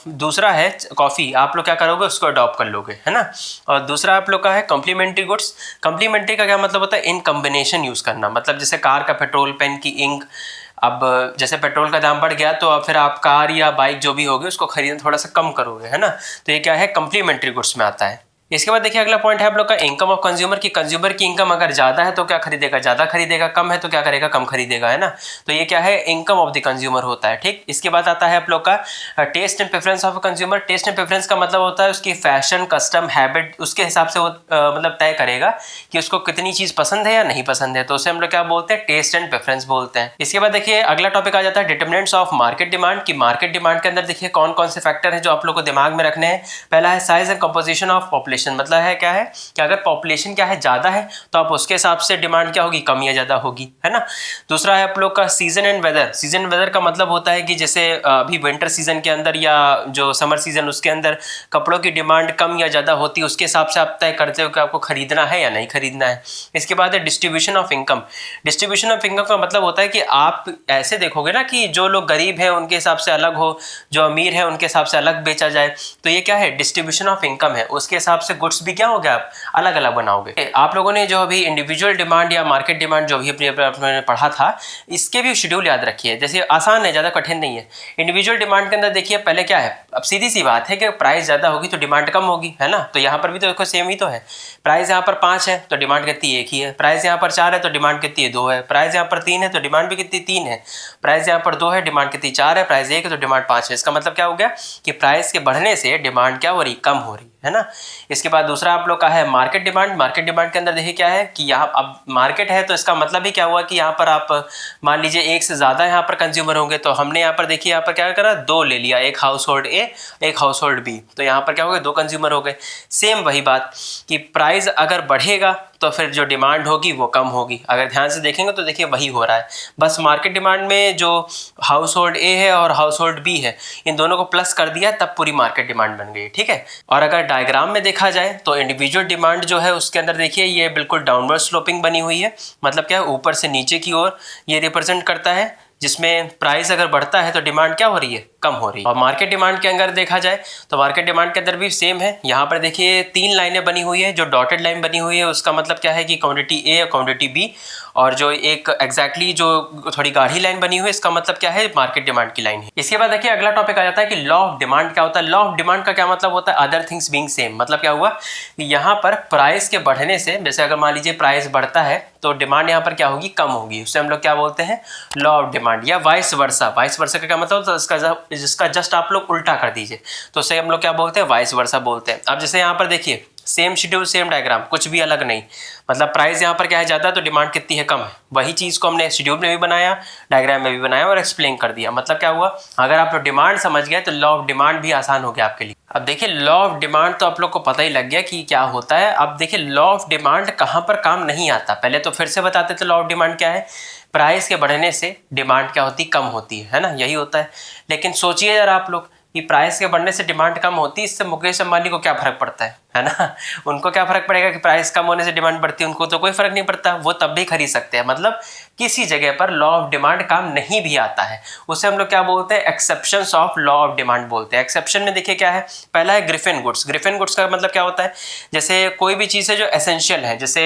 दूसरा है कॉफ़ी, आप लोग क्या करोगे, उसको अडॉप्ट कर लोगे, है ना। और दूसरा आप लोग का है कॉम्प्लीमेंट्री गुड्स। कॉम्प्लीमेंट्री का क्या मतलब होता है, इन कॉम्बिनेशन यूज़ करना। मतलब जैसे कार का पेट्रोल, पेन की इंक। अब जैसे पेट्रोल का दाम बढ़ गया तो अब फिर आप कार या बाइक जो भी होगी उसको खरीदना थोड़ा सा कम करोगे, है ना। तो ये क्या है, कॉम्प्लीमेंट्री गुड्स में आता है। इसके बाद देखिए अगला पॉइंट है आप लोग का इनकम ऑफ कंज्यूमर की कंज्यूमर की इनकम अगर ज़्यादा है तो क्या खरीदेगा, ज़्यादा खरीदेगा, कम है तो क्या करेगा, कम खरीदेगा, है ना। तो ये क्या है, इनकम ऑफ द कंज्यूमर होता है। ठीक, इसके बाद आता है आप लोग का taste and preference of consumer. Taste and preference का मतलब होता है उसकी फैशन, कस्टम, हैबिट, उसके हिसाब से वो मतलब तय करेगा कि उसको कितनी चीज़ पसंद है या नहीं पसंद है, तो उसे हम लोग क्या बोलते हैं, टेस्ट एंड प्रेफरेंस बोलते हैं। इसके बाद देखिए अगला टॉपिक आ जाता है डिटर्मिनेंट्स ऑफ मार्केट डिमांड की मार्केट डिमांड के अंदर देखिए कौन कौन से फैक्टर हैं जो आप लोग को दिमाग में रखने हैं। पहला है size and composition of population. मतलब है क्या है कि अगर पॉपुलेशन क्या है, ज़्यादा है, तो आप उसके हिसाब से डिमांड क्या होगी, कम या ज़्यादा होगी, है ना। दूसरा है आप लोग का season and weather. Season weather का मतलब होता है कि जैसे अभी विंटर सीजन के अंदर या जो समर सीजन उसके अंदर कपड़ों की डिमांड कम या ज़्यादा होती है, उसके हिसाब से आप तय करते हो कि आपको खरीदना है या नहीं खरीदना है। इसके बाद है distribution of income. Distribution of income का मतलब होता है कि आप ऐसे देखोगे ना कि जो लोग गरीब हैं उनके हिसाब से अलग हो, जो अमीर है उनके हिसाब से अलग बेचा जाए। तो ये क्या है, डिस्ट्रीब्यूशन ऑफ इनकम है, उसके हिसाब से गुड्स भी क्या हो गया, आप अलग अलग बनाओगे। आप लोगों ने जो अभी इंडिविजुअल डिमांड या मार्केट डिमांड जो भी अपने पढ़ा था, इसके भी शेड्यूल याद रखिए। जैसे आसान है, ज़्यादा कठिन नहीं है। इंडिविजुअल डिमांड के अंदर देखिए पहले क्या है, अब सीधी सी बात है कि प्राइस ज़्यादा होगी तो डिमांड कम होगी, है ना। तो यहाँ पर भी तो देखो सेम ही तो है। प्राइस यहाँ पर 5 है तो डिमांड कितनी, 1 ही है। प्राइस यहाँ पर 4 है तो डिमांड कितनी है, 2 है। प्राइस यहाँ पर 3 है तो डिमांड भी कितनी, 3 है। प्राइस यहाँ पर 2 है, डिमांड कितनी, 4 है। प्राइस 1 है तो डिमांड 5 है। इसका मतलब क्या हो गया कि प्राइस के बढ़ने से डिमांड क्या हो रही, कम हो रही है ना। इसके बाद दूसरा आप लोग का है मार्केट डिमांड। मार्केट डिमांड के अंदर देखिए क्या है कि यहाँ अब मार्केट है तो इसका मतलब ही क्या हुआ कि यहाँ पर आप मान लीजिए एक से ज़्यादा यहाँ पर कंज्यूमर होंगे। तो हमने यहाँ पर देखिए यहाँ पर क्या करा, 2 ले लिया, एक हाउस होल्ड ए, एक हाउस होल्ड बी। तो यहाँ पर क्या हो गया, 2 कंज्यूमर हो गए। सेम वही बात कि प्राइस अगर बढ़ेगा तो फिर जो डिमांड होगी वो कम होगी। अगर ध्यान से देखेंगे तो देखिए वही हो रहा है। बस मार्केट डिमांड में जो हाउस होल्ड ए है और हाउस होल्ड बी है, इन दोनों को प्लस कर दिया तब पूरी मार्केट डिमांड बन गई, ठीक है। और अगर डायग्राम में देखा जाए तो इंडिविजुअल डिमांड जो है उसके अंदर देखिए ये बिल्कुल डाउनवर्ड स्लोपिंग बनी हुई है। मतलब क्या है, ऊपर से नीचे की ओर ये रिप्रेजेंट करता है, जिसमें प्राइस अगर बढ़ता है तो डिमांड क्या हो रही है, कम हो रही है। और मार्केट डिमांड के अंदर देखा जाए तो मार्केट डिमांड के अंदर भी सेम है। यहाँ पर देखिए 3 लाइनें बनी हुई है। जो डॉटेड लाइन बनी हुई है उसका मतलब क्या है कि क्वांटिटी ए और क्वांटिटी बी, और जो एक एग्जैक्टली जो थोड़ी गाढ़ी लाइन बनी हुई है इसका मतलब क्या है, मार्केट डिमांड की लाइन है। इसके बाद देखिए अगला टॉपिक आ जाता है कि लॉ ऑफ डिमांड क्या होता है। लॉ ऑफ डिमांड का क्या मतलब होता है, अदर थिंग्स बीइंग सेम। मतलब क्या हुआ कि यहाँ पर प्राइस के बढ़ने से, जैसे अगर मान लीजिए प्राइस बढ़ता है तो डिमांड यहाँ पर क्या होगी, कम होगी। उससे हम लोग क्या बोलते हैं, लॉ ऑफ डिमांड। या वाइस वर्सा। वाइस वर्सा का क्या मतलब होता है, जिसका जस्ट आप लोग उल्टा कर दीजिए तो उसे हम लोग क्या बोलते हैं, वाइस वर्सा बोलते हैं। अब जैसे यहाँ पर देखिए सेम शेड्यूल सेम डायग्राम, कुछ भी अलग नहीं। मतलब प्राइस यहाँ पर क्या है, ज़्यादा, तो डिमांड कितनी है, कम है। वही चीज़ को हमने शेड्यूल में भी बनाया, डायग्राम में भी बनाया और एक्सप्लेन कर दिया। मतलब क्या हुआ, अगर आप लोग डिमांड समझ गए तो लॉ ऑफ डिमांड भी आसान हो गया आपके लिए। अब देखिए लॉ ऑफ डिमांड तो आप लोग को पता ही लग गया कि क्या होता है। अब देखिए लॉ ऑफ डिमांड कहाँ पर काम नहीं आता, पहले तो फिर से बताते थे लॉ ऑफ डिमांड क्या है। प्राइस के बढ़ने से डिमांड क्या होती, कम होती है ना, यही होता है। लेकिन सोचिए यार आप लोग कि प्राइस के बढ़ने से डिमांड कम होती है, इससे मुकेश अंबानी को क्या फर्क पड़ता है ना। उनको क्या फर्क पड़ेगा कि प्राइस कम होने से डिमांड बढ़ती है, उनको तो कोई फर्क नहीं पड़ता, वो तब भी खरीद सकते हैं। मतलब किसी जगह पर लॉ ऑफ डिमांड काम नहीं भी आता है, उसे हम लोग क्या बोलते हैं, exceptions of law of demand बोलते हैं। एक्सेप्शन में देखिए क्या है, पहला है ग्रिफिन गुड्स। ग्रिफिन गुड्स का मतलब क्या होता है, जैसे कोई भी चीज़ है जो एसेंशियल है, जैसे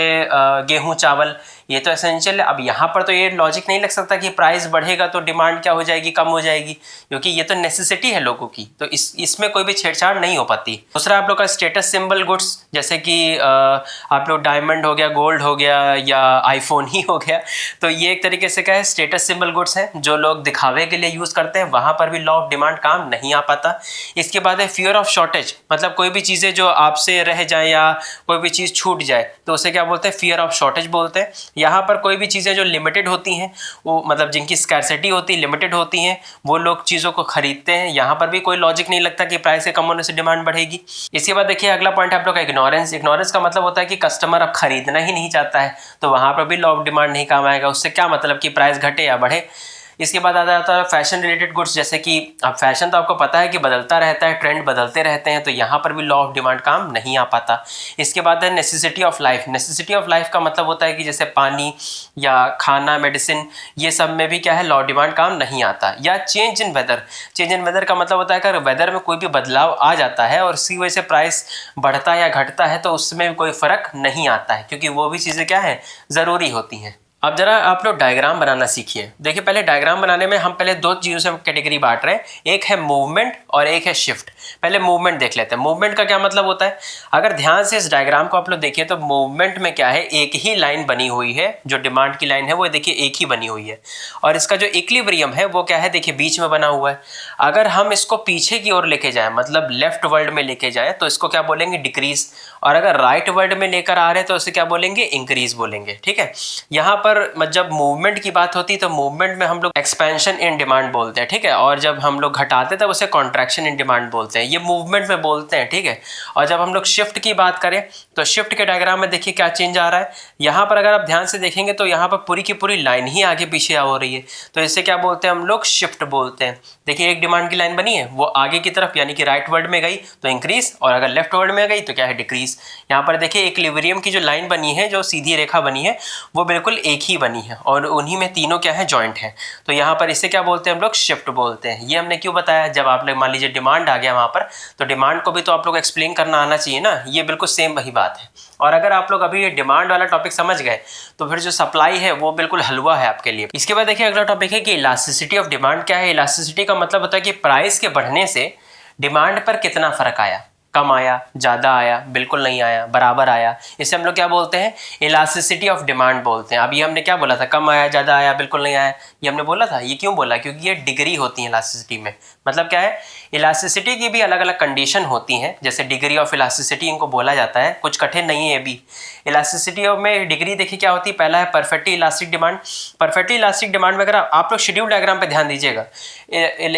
गेहूँ चावल, ये तो एसेंशियल है। अब यहाँ पर तो ये लॉजिक नहीं लग सकता कि प्राइस बढ़ेगा तो डिमांड क्या हो जाएगी, कम हो जाएगी, क्योंकि ये तो नेसेसिटी है लोगों की, तो इसमें कोई भी छेड़छाड़ नहीं हो पाती। दूसरा आप लोग का स्टेटस सिंबल गुड्स, जैसे कि आप लोग डायमंड हो गया, गोल्ड हो गया या आईफोन ही हो गया, तो ये एक तरीके से क्या है, स्टेटस सिंबल गुड्स हैं जो लोग दिखावे के लिए यूज़ करते हैं, वहाँ पर भी लॉ ऑफ डिमांड काम नहीं आ पाता। इसके बाद है फियर ऑफ शॉर्टेज। मतलब कोई भी चीज़ें जो आपसे रह जाए या कोई भी चीज़ छूट जाए तो उसे क्या बोलते हैं, फियर ऑफ शॉर्टेज बोलते हैं। यहाँ पर कोई भी चीज़ें जो लिमिटेड होती हैं, वो मतलब जिनकी स्कैरसिटी होती है, लिमिटेड होती हैं, वो लोग चीज़ों को खरीदते हैं। यहाँ पर भी कोई लॉजिक नहीं लगता कि प्राइस के कम होने से डिमांड बढ़ेगी। इसके बाद देखिए अगला पॉइंट है आप लोग का इग्नोरेंस। इग्नोरेंस का मतलब होता है कि कस्टमर अब खरीदना ही नहीं चाहता है, तो वहाँ पर भी लॉ ऑफ डिमांड नहीं काम आएगा। उससे क्या मतलब कि प्राइस घटे या बढ़े। इसके बाद आ जाता है फैशन रिलेटेड गुड्स, जैसे कि अब फैशन तो आपको पता है कि बदलता रहता है, ट्रेंड बदलते रहते हैं, तो यहाँ पर भी लॉ ऑफ डिमांड काम नहीं आ पाता। इसके बाद है necessity of life. Necessity of life का मतलब होता है कि जैसे पानी या खाना, मेडिसिन, ये सब में भी क्या है, लॉ ऑफ डिमांड काम नहीं आता। या change in weather. Change in weather का मतलब होता है कि अगर वेदर में कोई भी बदलाव आ जाता है और इसी वजह से प्राइस बढ़ता या घटता है तो उसमें भी कोई फ़र्क नहीं आता है, क्योंकि वो भी चीज़ें क्या है, ज़रूरी होती हैं। अब जरा आप लोग डायग्राम बनाना सीखिए। देखिए पहले डायग्राम बनाने में हम पहले 2 चीज़ों से कैटेगरी बांट रहे हैं, एक है मूवमेंट और एक है शिफ्ट। पहले मूवमेंट देख लेते हैं। मूवमेंट का क्या मतलब होता है, अगर ध्यान से इस डायग्राम को आप लोग देखिए तो मूवमेंट में क्या है, एक ही लाइन बनी हुई है, जो डिमांड की लाइन है वो देखिए एक ही बनी हुई है, और इसका जो इक्विलिब्रियम है वो क्या है, देखिए बीच में बना हुआ है। अगर हम इसको पीछे की ओर लेके जाएं, मतलब लेफ्ट वर्ल्ड में लेके जाएं, तो इसको क्या बोलेंगे, डिक्रीज। और अगर राइट वर्ल्ड में लेकर आ रहे हैं तो इसे क्या बोलेंगे, इंक्रीज बोलेंगे। ठीक है, यहाँ पर जब मूवमेंट की बात होती है तो मूवमेंट में हम लोग एक्सपेंशन इन डिमांड बोलते हैं, ठीक है, और जब हम लोग घटाते हैं तब उसे कॉन्ट्रैक्शन इन डिमांड बोलते हैं, ये मूवमेंट में बोलते हैं, ठीक है। और जब हम लोग शिफ्ट की बात करें तो शिफ्ट के डायग्राम में देखिए क्या चेंज आ रहा है। यहाँ पर अगर आप ध्यान से देखेंगे तो यहाँ पर पूरी की पूरी लाइन ही आगे पीछे हो रही है, तो इसे क्या बोलते हैं, हम लोग शिफ्ट बोलते हैं। देखिए एक डिमांड की लाइन बनी है, वो आगे की तरफ यानी कि राइट वर्ड में गई तो इंक्रीज, और अगर लेफ्ट वर्ड में गई तो क्या है, डिक्रीज। यहाँ पर देखिए इक्विलिब्रियम की जो लाइन बनी है, जो सीधी रेखा बनी है, वो बिल्कुल एक एक ही बनी है और उन्हीं में तीनों क्या है, जॉइंट है। तो यहाँ पर इसे क्या बोलते हैं हम लोग, शिफ्ट बोलते हैं। ये हमने क्यों बताया, जब आप लोग मान लीजिए डिमांड आ गया वहाँ पर, तो डिमांड को भी तो आप लोग एक्सप्लेन करना आना चाहिए ना, ये बिल्कुल सेम वही बात है। और अगर आप लोग अभी ये डिमांड वाला टॉपिक समझ गए तो फिर जो सप्लाई है वो बिल्कुल हलवा है आपके लिए। इसके बाद देखिए अगला टॉपिक है कि इलास्टिसिटी ऑफ डिमांड क्या है। इलास्टिसिटी का मतलब होता है कि प्राइस के बढ़ने से डिमांड पर कितना फर्क आया, कम आया, ज़्यादा आया, बिल्कुल नहीं आया, बराबर आया, इसे हम लोग क्या बोलते हैं, इलास्टिसिटी ऑफ डिमांड बोलते हैं। अभी हमने क्या बोला था, कम आया, ज़्यादा आया, बिल्कुल नहीं आया, ये हमने बोला था। ये क्यों बोला, क्योंकि ये डिग्री होती है इलास्टिसिटी में। मतलब क्या है, इलास्टिसिटी की भी अलग अलग कंडीशन होती हैं, जैसे डिग्री ऑफ इलास्टिसिटी इनको बोला जाता है, कुछ कठिन नहीं है ये भी। इलास्टिसिटी में डिग्री देखिए क्या होती है, पहला है perfectly elastic demand. Perfectly elastic demand में अगर आप लोग शेड्यूल डायग्राम पे ध्यान दीजिएगा,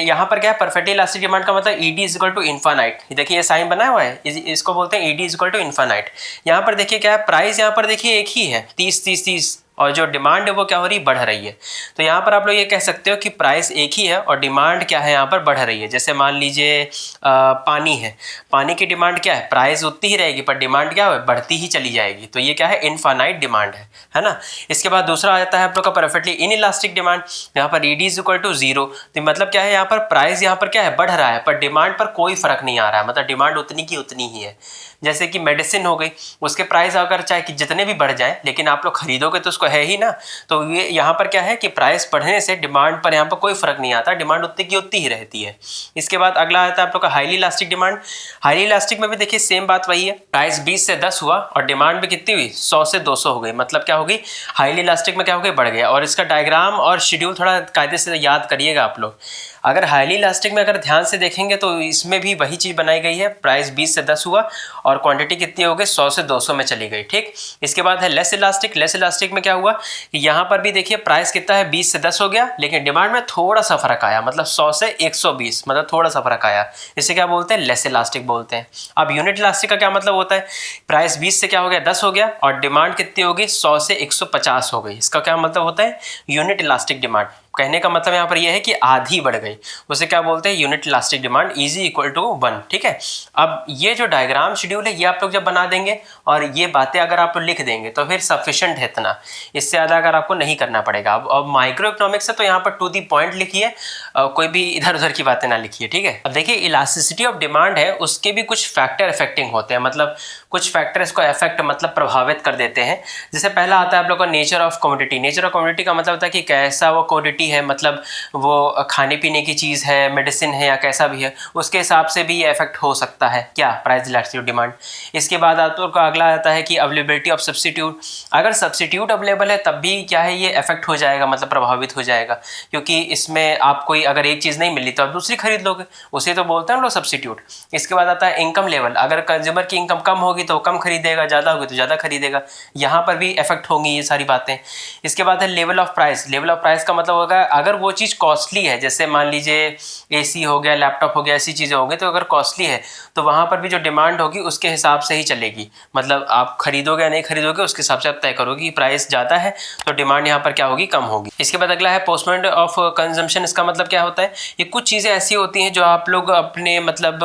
यहाँ पर क्या है, परफेक्टली इलास्टिक डिमांड का मतलब ED is equal to infinite. देखिए ये साइन बनाया हुआ है, इसको बोलते हैं ED is equal to infinite. यहाँ पर देखिए क्या है, प्राइस यहाँ पर देखिए एक ही है, 30 और जो डिमांड है वो क्या हो रही है, बढ़ रही है। तो यहाँ पर आप लोग ये कह सकते हो कि प्राइस एक ही है और डिमांड क्या है, यहाँ पर बढ़ रही है। जैसे मान लीजिए पानी है, पानी की डिमांड क्या है, प्राइस उतनी ही रहेगी पर डिमांड क्या है, बढ़ती ही चली जाएगी। तो ये क्या है, इनफाइनाइट डिमांड है ना। इसके बाद दूसरा आ जाता है आप लोग का परफेक्टली इन इलास्टिक डिमांड, यहाँ पर ईडी इज इक्वल टू 0। तो मतलब क्या है, यहाँ पर प्राइस यहाँ पर क्या है, बढ़ रहा है पर डिमांड पर कोई फर्क नहीं आ रहा है, मतलब डिमांड उतनी की उतनी ही है। जैसे कि मेडिसिन हो गई, उसके प्राइस अगर चाहे कि जितने भी बढ़ जाए लेकिन आप लोग खरीदोगे तो उसको है ही ना। तो ये यहाँ पर क्या है कि प्राइस बढ़ने से डिमांड पर यहाँ पर कोई फर्क नहीं आता, डिमांड उतनी की उतनी ही रहती है। इसके बाद अगला आता है आप लोग का highly elastic demand. Highly elastic में भी देखिए सेम बात वही है, प्राइस 20 से 10 हुआ और डिमांड भी कितनी हुई, 100 से 200 हो गई। मतलब क्या होगी, हाईली इलास्टिक में क्या हो गई, बढ़ गया। और इसका डायग्राम और शेड्यूल थोड़ा कायदे से याद करिएगा आप लोग। अगर हाईली इलास्टिक में अगर ध्यान से देखेंगे तो इसमें भी वही चीज़ बनाई गई है, प्राइस 20 से 10 हुआ और क्वांटिटी कितनी हो गई, 100 से 200 में चली गई, ठीक। इसके बाद है लेस इलास्टिक। लेस इलास्टिक में क्या हुआ कि यहाँ पर भी देखिए प्राइस कितना है, 20 से 10 हो गया लेकिन डिमांड में थोड़ा सा फर्क आया, मतलब 100 से 120, मतलब थोड़ा सा फर्क आया। इसे क्या बोलते हैं, लेस इलास्टिक बोलते हैं। अब यूनिट इलास्टिक का क्या मतलब होता है, प्राइस 20 से क्या हो गया, 10 हो गया और डिमांड कितनी होगी, 100 से 150 हो गई। इसका क्या मतलब होता है, यूनिट इलास्टिक डिमांड। कहने का मतलब यहाँ पर यह है कि आधी बढ़ गई, उसे क्या बोलते हैं, unit elastic demand is equal to 1, ठीक है। अब ये जो डायग्राम शेड्यूल है ये आप लोग जब बना देंगे और ये बातें अगर आप लोग लिख देंगे तो फिर सफिशिएंट है इतना, इससे ज़्यादा अगर आपको नहीं करना पड़ेगा। अब माइक्रो इकोनॉमिक्स है तो यहाँ पर टू दी पॉइंट लिखिए, कोई भी इधर उधर की बातें ना लिखिए, ठीक है। अब देखिए इलास्टिसिटी ऑफ डिमांड है, उसके भी कुछ फैक्टर इफेक्टिंग होते हैं, मतलब कुछ फैक्टर इसको इफेक्ट मतलब प्रभावित कर देते हैं। जैसे पहला आता है आप लोग का nature of commodity. Nature of commodity का मतलब होता है कि कैसा वो कमोडिटी है, मतलब वो खाने पीने की चीज़ है, मेडिसिन है या कैसा भी है, उसके हिसाब से भी ये इफेक्ट हो सकता है क्या, प्राइस इलास्टिसिटी ऑफ डिमांड। इसके बाद आप लोग का अगला आता है कि अवेलेबिलिटी ऑफ सब्स्टिट्यूट। अगर सब्स्टिट्यूट अवेलेबल है तब भी क्या है, ये इफेक्ट हो जाएगा, मतलब प्रभावित हो जाएगा, क्योंकि इसमें आप कोई अगर एक चीज़ नहीं मिली तो आप दूसरी खरीद लोगे, उसे तो बोलते हैं हम लोग सब्स्टिट्यूट। इसके बाद आता है इनकम लेवल। अगर कंज्यूमर की इनकम कम होगी तो कम खरीदेगा, ज़्यादा होगी तो ज़्यादा खरीदेगा, यहाँ पर भी इफेक्ट होंगी ये सारी बातें। इसके बाद है level of price. Level of price का मतलब होगा अगर वो चीज़ कॉस्टली है, जैसे मान लीजिए एसी हो गया, लैपटॉप हो गया, ऐसी चीज़ें हो गई, तो अगर कॉस्टली है तो वहाँ पर भी जो डिमांड होगी उसके हिसाब से ही चलेगी, मतलब आप खरीदोगे या नहीं खरीदोगे उसके हिसाब से आप तय करोगे कि प्राइस ज़्यादा है तो डिमांड यहाँ पर क्या होगी, कम होगी। इसके बाद अगला है पोस्टपोन्ड ऑफ कंजम्पशन। इसका मतलब क्या होता है, ये कुछ चीज़ें ऐसी होती हैं जो आप लोग अपने मतलब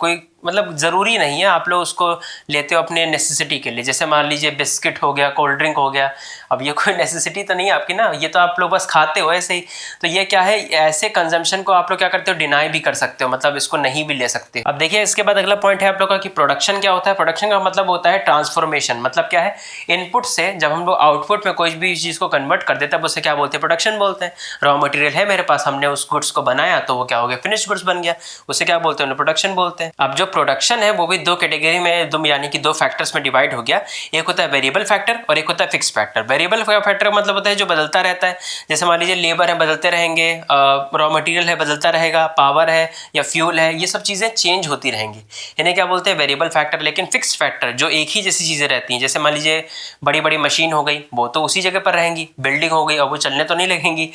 कोई मतलब ज़रूरी नहीं है आप लोग उसको लेते हो अपने नेसेसिटी के लिए। जैसे मान लीजिए बिस्किट हो गया, कोल्ड ड्रिंक हो गया, अब ये कोई नेसेसिटी तो नहीं है आपकी ना, ये तो आप लोग बस खाते हो ऐसे ही। तो ये क्या है, ऐसे कंजम्पशन को आप लोग क्या करते हो, डिनाई भी कर सकते हो, मतलब इसको नहीं भी ले सकते। अब देखिए इसके बाद अगला पॉइंट है आप लोग का कि प्रोडक्शन क्या होता है। प्रोडक्शन का मतलब होता है ट्रांसफॉर्मेशन। मतलब क्या है, इनपुट से जब हम लोग आउटपुट में कोई भी चीज़ को कन्वर्ट कर देते हैं उसे क्या बोलते हैं, प्रोडक्शन बोलते हैं। रॉ मटेरियल है मेरे पास, हमने उस गुड्स को बनाया तो वो क्या हो गया, फिनिश्ड गुड्स बन गया, उसे क्या बोलते हैं, प्रोडक्शन बोलते हैं। अब जो प्रोडक्शन है वो भी दो कैटेगरी में, यानी कि दो फैक्टर्स में डिवाइड हो गया। एक होता है वेरिएबल फैक्टर और एक होता है फिक्स फैक्टर। वेरिएबल फैक्टर का मतलब होता है जो बदलता रहता है, जैसे मान लीजिए लेबर है बदलते रहेंगे, रॉ मटेरियल है बदलता रहेगा, पावर है या फ्यूल है, ये सब चीज़ें चेंज होती रहेंगी, इन्हें क्या बोलते हैं, वेरिएबल फैक्टर। लेकिन फिक्स फैक्टर जो एक ही जैसी चीज़ें रहती हैं, जैसे मान लीजिए बड़ी बड़ी मशीन हो गई वो तो उसी जगह पर रहेंगी, बिल्डिंग हो गई और वो चलने तो नहीं लगेंगी,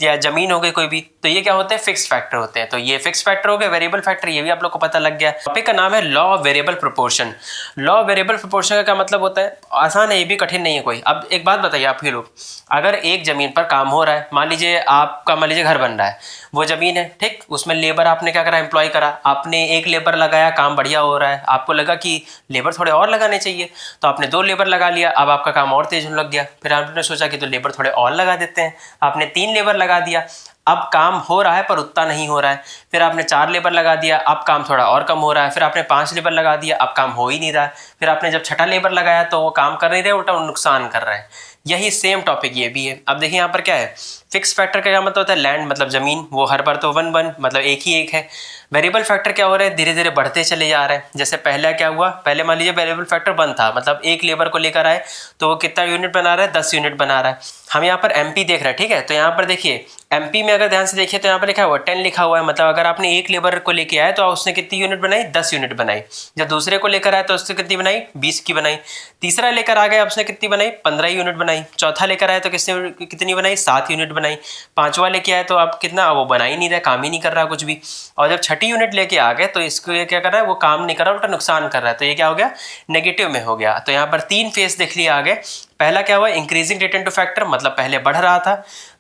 या जमीन हो गई कोई भी, तो ये क्या होते हैं, फिक्स फैक्टर होते हैं। तो ये फिक्स फैक्टर हो गए, वेरिएबल फैक्टर, ये भी आप लोग को पता लग गया। टॉपिक का नाम है law of variable proportion. Law of variable proportion का क्या मतलब होता है? आसान है, ये भी कठिन नहीं है कोई। अब एक बात बताइए आप ही लोग, अगर एक ज़मीन पर काम हो रहा है, मान लीजिए आपका मान लीजिए घर बन रहा है, वो ज़मीन है ठीक, उसमें लेबर आपने क्या करा, एम्प्लॉय करा, आपने एक लेबर लगाया, काम बढ़िया हो रहा है, आपको लगा कि लेबर थोड़े और लगाने चाहिए, तो आपने 2 लेबर लगा लिया, अब आपका काम और तेज होने लग गया। फिर आपने सोचा कि तो लेबर थोड़े और लगा देते हैं, आपने 3 लेबर लगा दिया, अब काम हो रहा है पर उतना नहीं हो रहा है। फिर आपने 4 लेबर लगा दिया, अब काम थोड़ा और कम हो रहा है। फिर आपने 5 लेबर लगा दिया, अब काम हो ही नहीं रहा है। फिर आपने जब 6ठा लेबर लगाया तो वो काम कर नहीं रहे, उल्टा नुकसान कर रहा है। यही सेम टॉपिक ये भी है। अब देखिए यहाँ पर क्या है, फिक्स फैक्टर का क्या मतलब होता है, लैंड मतलब ज़मीन, वो हर बार तो 1 मतलब एक ही एक है। वेरिएबल फैक्टर क्या हो रहा है, धीरे धीरे बढ़ते चले जा रहे हैं। जैसे पहला क्या हुआ, पहले मान लीजिए वेरिएबल फैक्टर 1 था, मतलब एक लेबर को लेकर आए तो वो कितना यूनिट बना रहा है, 10 यूनिट बना रहा है। हम यहाँ पर एमपी देख रहे हैं, ठीक है, तो यहाँ पर देखिए एमपी में अगर ध्यान से देखिए तो यहाँ पर लिखा हुआ 10 लिखा हुआ है, मतलब अगर आपने एक लेबर को लेके आए तो उसने कितनी यूनिट बनाई, 10 यूनिट बनाई। जब दूसरे को लेकर आए तो उसने कितनी बनाई, 20 की बनाई। तीसरा लेकर आ गया, उसने कितनी बनाई, 15 यूनिट बनाई। चौथा लेकर आए तो किसने कितनी बनाई, 7 यूनिट बनाई। पांचवा लेके आए तो अब कितना, वो बना ही नहीं रहा, काम ही नहीं कर रहा कुछ भी। और जब 6ठी यूनिट लेके आ गए तो इसको ये क्या कर रहा है, वो काम नहीं कर रहा, उल्टा नुकसान कर रहा है। तो ये क्या हो गया, नेगेटिव में हो गया। तो यहाँ पर 3 फेस देख लिया आगे। पहला क्या हुआ, इंक्रीजिंग रिटर्न टू फैक्टर, मतलब पहले बढ़ रहा था।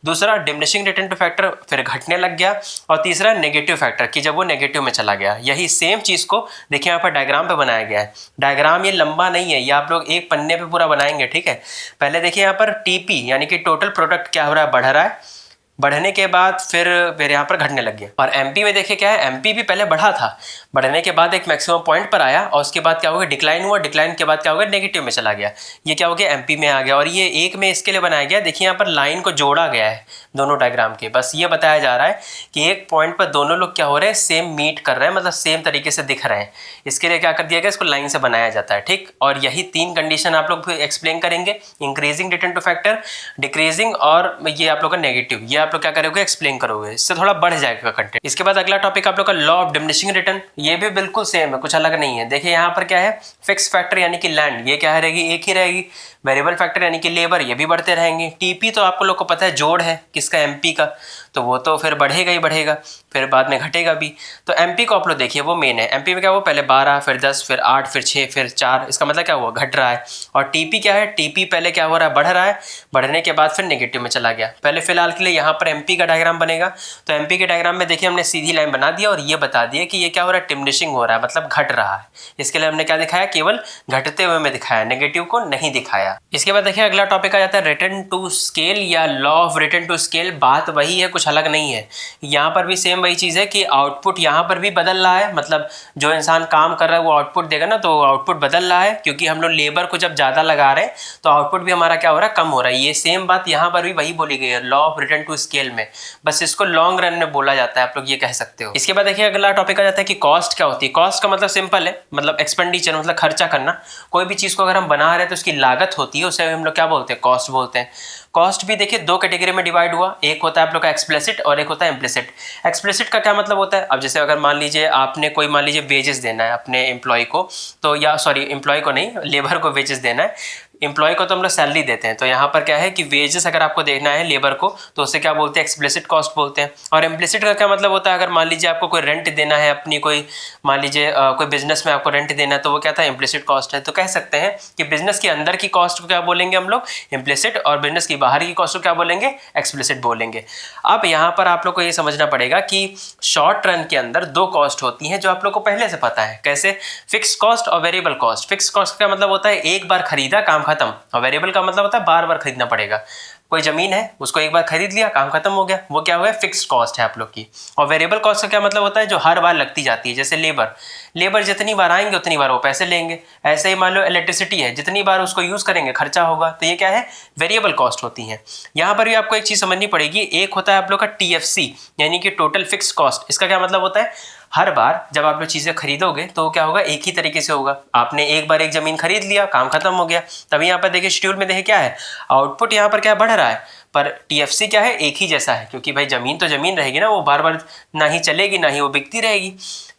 दूसरा डिमिनिशिंग रिटर्न टू फैक्टर, फिर घटने लग गया। और तीसरा नेगेटिव फैक्टर, कि जब वो नेगेटिव में चला गया। यही सेम चीज़ को देखिए यहाँ पर डायग्राम पे बनाया गया है। डायग्राम ये लंबा नहीं है, ये आप लोग एक पन्ने पे पूरा बनाएंगे, ठीक है। पहले देखिए यहाँ पर टीपी यानी कि टोटल प्रोडक्ट क्या हो रहा है, बढ़ रहा है। बढ़ने के बाद फिर यहाँ पर घटने लग गया। और एमपी में देखिए क्या है, एमपी भी पहले बढ़ा था, बढ़ने के बाद एक मैक्सिमम पॉइंट पर आया और उसके बाद क्या हो गया, डिक्लाइन हुआ। डिक्लाइन के बाद क्या हो गया, नेगेटिव में चला गया। ये क्या हो गया, एमपी में आ गया। और ये एक में इसके लिए बनाया गया, देखिए यहाँ पर लाइन को जोड़ा गया है दोनों डायग्राम के। बस ये बताया जा रहा है कि एक पॉइंट पर दोनों लोग क्या हो रहे हैं, सेम मीट कर रहे हैं, मतलब सेम तरीके से दिख रहे हैं। इसके लिए क्या कर दिया गया, इसको लाइन से बनाया जाता है, ठीक। और यही 3 कंडीशन आप लोग एक्सप्लेन करेंगे, increasing return two factor, decreasing और ये आप लोग का नेगेटिव। ये आप लोग क्या करोगे, एक्सप्लेन करोगे, इससे थोड़ा बढ़ जाएगा कंटेंट। इसके बाद अगला टॉपिक आप लोग का लॉ ऑफ डिमिनिशिंग रिटर्न। ये भी बिल्कुल सेम है, कुछ अलग नहीं है। देखिए यहाँ पर क्या है, फिक्स फैक्टर यानी कि लैंड, ये क्या रहेगी, एक ही रहेगी। वेरिएबल फैक्टर यानी कि लेबर, ये भी बढ़ते रहेंगे। टीपी तो आपको लोग को पता है जोड़ है किसका, एमपी का, तो वो तो फिर बढ़ेगा ही बढ़ेगा, फिर बाद में घटेगा भी। तो एमपी को आप लोग देखिए वो मेन है। एमपी में क्या हुआ, पहले 12, फिर 10, फिर 8, फिर 6, फिर 4, इसका मतलब क्या हुआ, घट रहा है। और टीपी क्या है, टीपी पहले क्या हो रहा है, बढ़ रहा है, बढ़ने के बाद फिर नेगेटिव में चला गया। पहले फिलहाल के लिए यहाँ पर एमपी का डायग्राम बनेगा। तो एमपी के डायग्राम में देखिए हमने सीधी लाइन बना दिया और ये बता दिया कि ये क्या हो रहा है, डिमिनिशिंग हो रहा है, मतलब घट रहा है। इसके लिए हमने क्या दिखाया, केवल घटते हुए में दिखाया, नेगेटिव को नहीं दिखाया। इसके बाद देखिए अगला टॉपिक आ जाता है रिटर्न टू स्केल या law of return to scale. बात वही है, कुछ अलग नहीं है। यहाँ पर भी सेम वही चीज़ है कि आउटपुट यहाँ पर भी बदल रहा है, मतलब जो इंसान काम कर रहा है वो आउटपुट देगा ना, तो आउटपुट बदल रहा है। क्योंकि हम लोग लेबर को जब ज़्यादा लगा रहे हैं तो आउटपुट भी हमारा क्या हो रहा है, कम हो रहा है। ये सेम बात यहाँ पर भी वही बोली गई है law of return to scale में, बस इसको लॉन्ग रन में बोला जाता है, आप लोग ये कह सकते हो। इसके बाद देखिए अगला टॉपिक आ जाता है कि कॉस्ट क्या होती है। कॉस्ट का मतलब सिंपल है, मतलब एक्सपेंडिचर, मतलब खर्चा करना। कोई भी चीज़ को अगर हम बना रहे हैं तो उसकी लागत होती है, उसे हम लोग क्या बोलते हैं, कॉस्ट बोलते हैं। कॉस्ट भी देखिए 2 कैटेगरी में डिवाइड हुआ, एक होता है आप लोग का एक्सप्लिसिट और एक होता है इम्प्लिसिट। एक्सप्लिसिट का क्या मतलब होता है, अब जैसे अगर मान लीजिए आपने कोई मान लीजिए वेजेस देना है अपने एम्प्लॉय को, तो या सॉरी एम्प्लॉय को नहीं, लेबर को वेजेस देना है। एम्प्लॉय को तो हम लोग सैलरी देते हैं, तो यहाँ पर क्या है कि वेजेस अगर आपको देखना है लेबर को तो उसे क्या बोलते हैं, एक्सप्लिसिट कॉस्ट बोलते हैं। और इम्प्लिसिट का क्या मतलब होता है, अगर मान लीजिए आपको कोई रेंट देना है अपनी, कोई मान लीजिए कोई बिजनेस में आपको रेंट देना है, तो वो क्या था, इम्प्लिसिट कॉस्ट है। तो कह सकते हैं कि बिजनेस के अंदर की कॉस्ट को क्या बोलेंगे हम लोग, इम्प्लिसिट, और बिजनेस की बाहर की कॉस्ट को क्या बोलेंगे, एक्सप्लिसिट बोलेंगे। अब यहाँ पर आप लोग को ये समझना पड़ेगा कि शॉर्ट रन के अंदर 2 कॉस्ट होती हैं जो आप लोग को पहले से पता है। कैसे, फिक्स कॉस्ट और वेरिएबल कॉस्ट। फिक्स कॉस्ट का मतलब होता है एक बार खरीदा, काम खत्म। और वेरिएबल का मतलब होता है बार बार खरीदना पड़ेगा। कोई जमीन है, उसको एक बार खरीद लिया, काम खत्म हो गया, वो क्या हो गया, फिक्स्ड कॉस्ट है आप लोग की। और वेरिएबल कॉस्ट का क्या मतलब होता है, जो हर बार लगती जाती है। जैसे लेबर जितनी बार आएंगे उतनी बार वो पैसे लेंगे। ऐसे ही मान लो इलेक्ट्रिसिटी है, जितनी बार उसको यूज़ करेंगे खर्चा होगा, तो ये क्या है, वेरिएबल कॉस्ट होती है। यहाँ पर भी आपको एक चीज़ समझनी पड़ेगी, एक होता है आप लोग का TFC यानी कि टोटल फिक्स कॉस्ट। इसका क्या मतलब होता है, हर बार जब आप लोग चीज़ें खरीदोगे तो क्या होगा, एक ही तरीके से होगा। आपने एक बार एक ज़मीन खरीद लिया, काम खत्म हो गया। तभी यहाँ पर देखिए शेड्यूल में देखिए क्या है, आउटपुट यहाँ पर क्या बढ़ रहा है, पर TFC क्या है, एक ही जैसा है, क्योंकि भाई ज़मीन तो ज़मीन रहेगी ना, वो बार बार ना ही चलेगी ना ही वो बिकती रहेगी।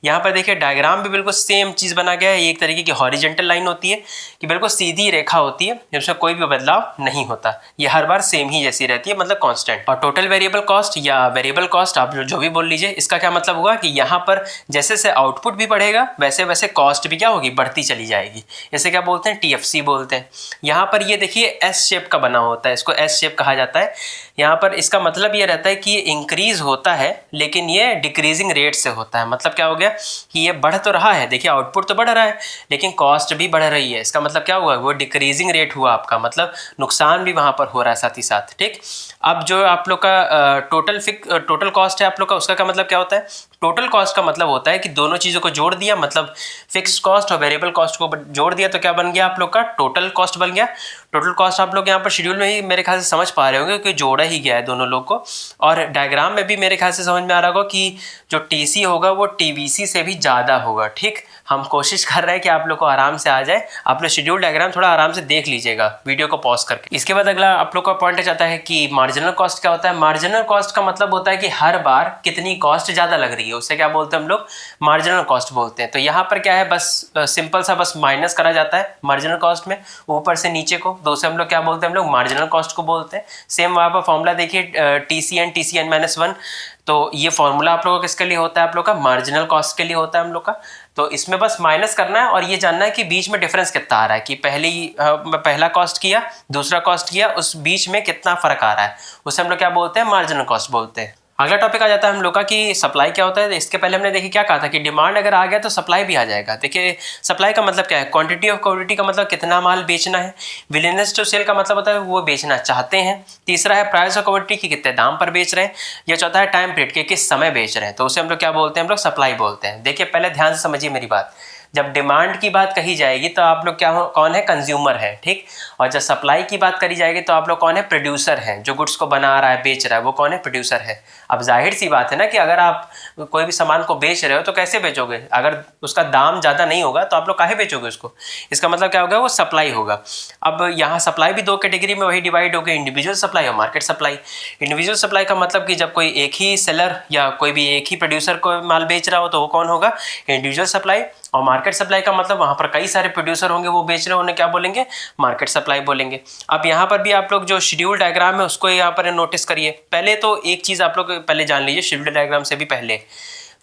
यहाँ पर देखिए डायग्राम भी बिल्कुल सेम चीज़ बना गया है। ये एक तरीके की हॉरिजेंटल लाइन होती है कि बिल्कुल सीधी रेखा होती है, इसमें कोई भी बदलाव नहीं होता, ये हर बार सेम ही जैसी रहती है, मतलब कांस्टेंट। और टोटल वेरिएबल कॉस्ट या वेरिएबल कॉस्ट आप जो भी बोल लीजिए, इसका क्या मतलब हुआ कि यहाँ पर जैसे जैसे आउटपुट भी बढ़ेगा वैसे वैसे कॉस्ट भी क्या होगी, बढ़ती चली जाएगी। इसे क्या बोलते हैं, TFC बोलते हैं। यहाँ पर ये देखिए एस शेप का बना होता है, इसको एस शेप कहा जाता है। यहाँ पर इसका मतलब ये रहता है कि ये इंक्रीज होता है लेकिन ये डिक्रीजिंग रेट से होता है। मतलब क्या हो गया कि ये बढ़ तो रहा है, देखिए आउटपुट तो बढ़ रहा है लेकिन कॉस्ट भी बढ़ रही है। इसका मतलब क्या हुआ, वो डिक्रीजिंग रेट हुआ आपका, मतलब नुकसान भी वहाँ पर हो रहा है साथ ही साथ। ठीक, अब जो आप लोग का टोटल कॉस्ट है आप लोग का, उसका क्या मतलब क्या होता है, टोटल कॉस्ट का मतलब होता है कि दोनों चीज़ों को जोड़ दिया, मतलब फिक्स्ड कॉस्ट और वेरिएबल कॉस्ट को जोड़ दिया तो क्या बन गया आप लोग का, टोटल कॉस्ट बन गया। टोटल कॉस्ट आप लोग यहाँ पर शेड्यूल में ही मेरे ख्याल से समझ पा रहे होंगे कि जोड़ा ही गया है दोनों लोग को। और डायग्राम में भी मेरे ख्याल से समझ में आ रहा होगा कि जो TC होगा वो TVC से भी ज़्यादा होगा। ठीक, हम कोशिश कर रहे हैं कि आप लोग को आराम से आ जाए। आप लोग शेड्यूल डायग्राम थोड़ा आराम से देख लीजिएगा वीडियो को पॉज करके। इसके बाद अगला आप लोग का पॉइंट जाता है कि मार्जिनल कॉस्ट क्या होता है। मार्जिनल कॉस्ट का मतलब होता है कि हर बार कितनी कॉस्ट ज़्यादा लग रही है, उससे क्या बोलते हैं हम लोग, मार्जिनल कॉस्ट बोलते हैं। तो यहाँ पर क्या है, बस सिंपल सा बस माइनस करा जाता है मार्जिनल कॉस्ट में ऊपर से नीचे को, तो उसे हम लोग क्या बोलते हैं, हम लोग मार्जिनल कॉस्ट को बोलते हैं। सेम वहाँ पर फॉर्मूला देखिए TCN-TCN-1, तो ये फॉर्मूला आप लोगों का किसके लिए होता है, आप लोग का मार्जिनल कॉस्ट के लिए होता है हम लोग का। तो इसमें बस माइनस करना है और ये जानना है कि बीच में डिफरेंस कितना आ रहा है, कि पहला कॉस्ट किया दूसरा कॉस्ट किया, उस बीच में कितना फर्क आ रहा है, उसे हम लोग क्या बोलते हैं, मार्जिनल कॉस्ट बोलते हैं। अगला टॉपिक आ जाता है हम लोग का कि सप्लाई क्या होता है। इसके पहले हमने देखिए क्या कहा था कि डिमांड अगर आ गया तो सप्लाई भी आ जाएगा। देखिए सप्लाई का मतलब क्या है, क्वांटिटी ऑफ क्वांटिटी का मतलब कितना माल बेचना है। विलियनेस टू सेल का मतलब होता है वो बेचना चाहते हैं। तीसरा है प्राइस ऑफ क्वांटिटी की कितने दाम पर बेच रहे हैं। या चौथा है टाइम पीरियड के किस समय बेच रहे हैं, तो उसे हम लोग क्या बोलते हैं, हम लोग सप्लाई बोलते हैं। देखिए पहले ध्यान से समझिए मेरी बात, जब डिमांड की बात कही जाएगी तो आप लोग क्या हो, कौन है, कंज्यूमर है। ठीक, और जब सप्लाई की बात करी जाएगी तो आप लोग कौन है, प्रोड्यूसर है, जो गुड्स को बना रहा है बेच रहा है वो कौन है, प्रोड्यूसर है। अब जाहिर सी बात है ना कि अगर आप कोई भी सामान को बेच रहे हो तो कैसे बेचोगे, अगर उसका दाम ज़्यादा नहीं होगा तो आप लोग काहे बेचोगे उसको। इसका मतलब क्या होगा, वो सप्लाई होगा। अब यहाँ सप्लाई भी दो कैटेगरी में वही डिवाइड हो गई, इंडिविजुअल सप्लाई और मार्केट सप्लाई। इंडिविजुअल सप्लाई का मतलब कि जब कोई एक ही सेलर या कोई भी एक ही प्रोड्यूसर को माल बेच रहा हो तो वो कौन होगा, इंडिविजुअल सप्लाई। और मार्केट सप्लाई का मतलब वहाँ पर कई सारे प्रोड्यूसर होंगे वो बेच रहे हैं, उन्हें क्या बोलेंगे, मार्केट सप्लाई बोलेंगे। अब यहाँ पर भी आप लोग जो शेड्यूल डायग्राम है उसको यहाँ पर नोटिस करिए। पहले तो एक चीज़ आप लोग पहले जान लीजिए, शेड्यूल डायग्राम से भी पहले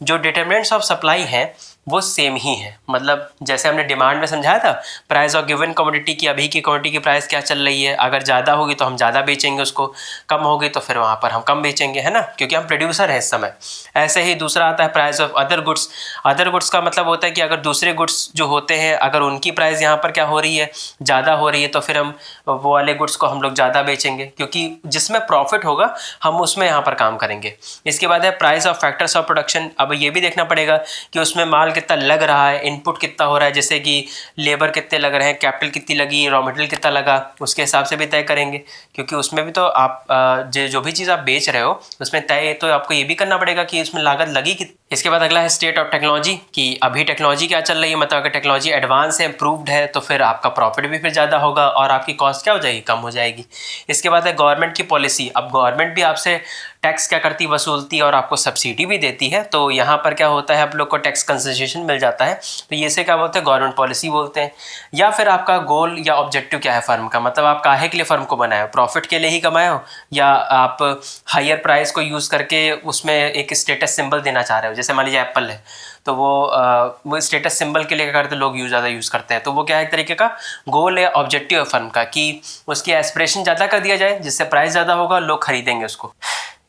जो डिटरमिनेंट्स ऑफ सप्लाई हैं वो सेम ही है। मतलब जैसे हमने डिमांड में समझाया था, प्राइस ऑफ गिवन कमोडिटी की, अभी की कमोडिटी की प्राइस क्या चल रही है, अगर ज़्यादा होगी तो हम ज़्यादा बेचेंगे उसको, कम होगी तो फिर वहाँ पर हम कम बेचेंगे, है ना, क्योंकि हम प्रोड्यूसर हैं इस समय। ऐसे ही दूसरा आता है price of other goods. Other goods का मतलब होता है कि अगर दूसरे गुड्स जो होते हैं अगर उनकी प्राइस यहाँ पर क्या हो रही है, ज़्यादा हो रही है, तो फिर हम वो वाले गुड्स को हम लोग ज़्यादा बेचेंगे, क्योंकि जिसमें प्रॉफिट होगा हम उसमें यहाँ पर काम करेंगे। इसके बाद है price of factors of production. अब ये भी देखना पड़ेगा कि उसमें माल कितना लग रहा है, इनपुट कितना हो रहा है, जैसे कि लेबर कितने लग रहे हैं, कैपिटल कितनी लगी, रॉ मटेरियल कितना लगा, उसके हिसाब से भी तय करेंगे, क्योंकि उसमें भी तो आप जो भी चीज़ आप बेच रहे हो उसमें तय तो आपको ये भी करना पड़ेगा कि उसमें लागत लगी कितनी। इसके बाद अगला है स्टेट ऑफ टेक्नोलॉजी, कि अभी टेक्नोलॉजी क्या चल रही है, मतलब अगर टेक्नोलॉजी एडवांस है, इम्प्रूव्ड है, तो फिर आपका प्रॉफिट भी फिर ज़्यादा होगा और आपकी कॉस्ट क्या हो जाएगी, कम हो जाएगी। इसके बाद है गवर्नमेंट की पॉलिसी। अब गवर्नमेंट भी आपसे टैक्स क्या करती, वसूलती और आपको सब्सिडी भी देती है, तो यहाँ पर क्या होता है, आप लोग को टैक्स कंसेशन मिल जाता है, तो ये से क्या बोलते हैं, गवर्नमेंट पॉलिसी बोलते हैं। या फिर आपका गोल या ऑब्जेक्टिव क्या है फर्म का, मतलब आप काहे के लिए फर्म को बनाए हो, प्रॉफिट के लिए ही कमाए हो, या आप हायर प्राइस को यूज़ करके उसमें एक स्टेटस सिंबल देना चाह रहे हो। जैसे मान लीजिए एप्पल है तो वो स्टेटस सिंबल के लिए क्या करते हैं लोग, ज़्यादा यूज़ करते हैं, तो वो क्या है एक तरीके का गोल या ऑब्जेक्टिव है फर्म का, कि उसकी एस्पिरेशन ज़्यादा कर दिया जाए जिससे प्राइस ज़्यादा होगा, लोग खरीदेंगे उसको।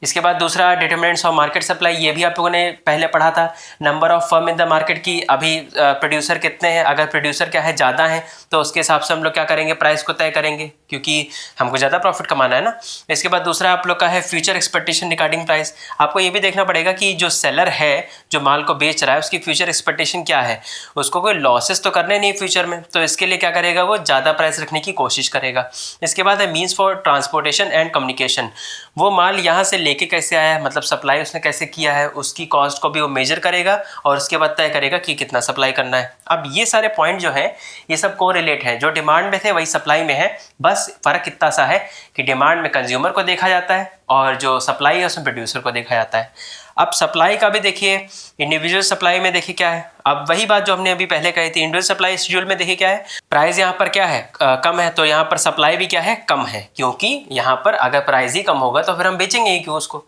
इसके बाद दूसरा डिटरमिनेंट्स ऑफ मार्केट सप्लाई, ये भी आप लोगों ने पहले पढ़ा था। Number of firm in the market की, अभी प्रोड्यूसर कितने हैं, अगर प्रोड्यूसर क्या है ज़्यादा है तो उसके हिसाब से हम लोग क्या करेंगे, प्राइस को तय करेंगे, क्योंकि हमको ज़्यादा प्रॉफिट कमाना है ना। इसके बाद दूसरा आप लोग का है फ्यूचर एक्सपेक्टेशन रिगार्डिंग प्राइस। आपको ये भी देखना पड़ेगा कि जो सेलर है जो माल को बेच रहा है उसकी फ्यूचर एक्सपेक्टेशन क्या है, उसको कोई लॉसेस तो करने नहीं फ्यूचर में, तो इसके लिए क्या करेगा, वो ज़्यादा प्राइस रखने की कोशिश करेगा। इसके बाद है means for transportation and communication, वो माल यहाँ से लेके कैसे आया है, मतलब सप्लाई उसने कैसे किया है, उसकी कॉस्ट को भी वो मेजर करेगा और उसके बाद तय करेगा कि कितना सप्लाई करना है। अब ये सारे पॉइंट जो है ये सब कोरिलेट है, जो डिमांड में थे वही सप्लाई में है, बस बस फ़र्क इतना सा है कि डिमांड में कंज्यूमर को देखा जाता है और जो सप्लाई है उसमें प्रोड्यूसर को देखा जाता है। अब सप्लाई का भी देखिए, इंडिविजुअल सप्लाई में देखिए क्या है, अब वही बात जो हमने अभी पहले कही थी, इंडिविजुअल सप्लाई शेड्यूल में देखिए क्या है, प्राइस यहाँ पर क्या है कम है, तो यहाँ पर सप्लाई भी क्या है कम है, क्योंकि यहाँ पर अगर प्राइस ही कम होगा तो फिर हम बेचेंगे ही क्यों उसको।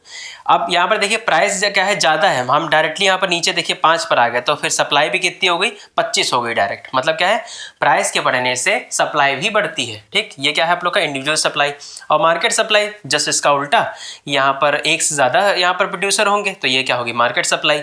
अब यहाँ पर देखिए प्राइस क्या है ज़्यादा है, हम डायरेक्टली यहाँ पर नीचे देखिए 5 पर आ गए, तो फिर सप्लाई भी कितनी हो गई 25 हो गई डायरेक्ट। मतलब क्या है, प्राइस के बढ़ने से सप्लाई भी बढ़ती है। ठीक, ये क्या है आप लोग का इंडिविजुअल सप्लाई। और मार्केट सप्लाई जस्ट इसका उल्टा, यहाँ पर एक से ज़्यादा यहाँ पर प्रोड्यूसर होंगे तो ये क्या होगी मार्केट सप्लाई।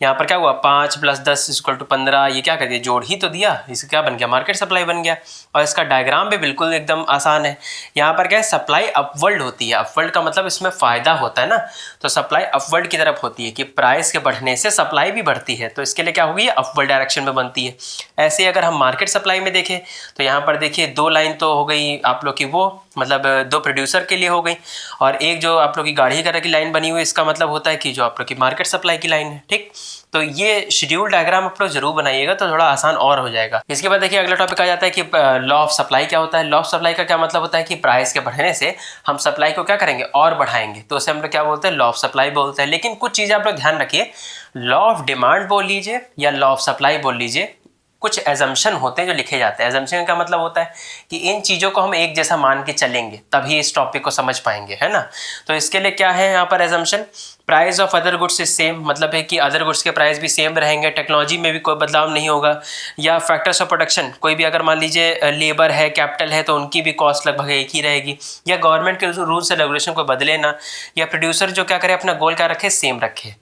यहाँ पर क्या हुआ 5 + 10 = 15, ये क्या कर दिया जोड़ ही तो दिया, इसका क्या बन गया मार्केट सप्लाई बन गया। और इसका डायग्राम भी बिल्कुल एकदम आसान है। यहाँ पर क्या है सप्लाई अपवर्ड होती है, अपवर्ड का मतलब इसमें फ़ायदा होता है ना, तो सप्लाई अपवर्ड की तरफ होती है कि प्राइस के बढ़ने से सप्लाई भी बढ़ती है, तो इसके लिए क्या होगी अपवर्ड डायरेक्शन में बनती है। ऐसे अगर हम मार्केट सप्लाई में देखें तो यहाँ पर देखिए 2 लाइन तो हो गई आप लोग की, वो मतलब 2 प्रोड्यूसर के लिए हो गई, और एक जो आप लोग की गाढ़ी कलर की लाइन बनी हुई इसका मतलब होता है कि जो आप लोग की मार्केट सप्लाई की लाइन है। ठीक, तो ये शेड्यूल डायग्राम आप लोग जरूर बनाइएगा तो थोड़ा आसान और हो जाएगा। इसके बाद देखिए अगला टॉपिक आ जाता है कि लॉ ऑफ सप्लाई क्या होता है। लॉ ऑफ सप्लाई का क्या मतलब होता है कि प्राइस के बढ़ने से हम सप्लाई को क्या करेंगे और बढ़ाएंगे, तो उसे हम लोग क्या बोलते हैं लॉ ऑफ सप्लाई बोलते हैं। लेकिन कुछ चीज़ें आप लोग ध्यान रखिए, लॉ ऑफ डिमांड बोल लीजिए या लॉ ऑफ सप्लाई बोल लीजिए, कुछ एजम्पशन होते हैं जो लिखे जाते हैं। एजम्पशन का मतलब होता है कि इन चीज़ों को हम एक जैसा मान के चलेंगे तभी इस टॉपिक को समझ पाएंगे, है ना। तो इसके लिए क्या है यहाँ पर assumption, price of other goods is same, मतलब है कि अदर गुड्स के प्राइस भी सेम रहेंगे, टेक्नोलॉजी में भी कोई बदलाव नहीं होगा। या फैक्टर्स ऑफ प्रोडक्शन, कोई भी अगर मान लीजिए लेबर है कैपिटल है तो उनकी भी कॉस्ट लगभग एक ही रहेगी। या गवर्नमेंट के रूल्स एंड रेगुलेशन को बदले ना, या प्रोड्यूसर जो क्या करे अपना गोल क्या रखे सेम रखे।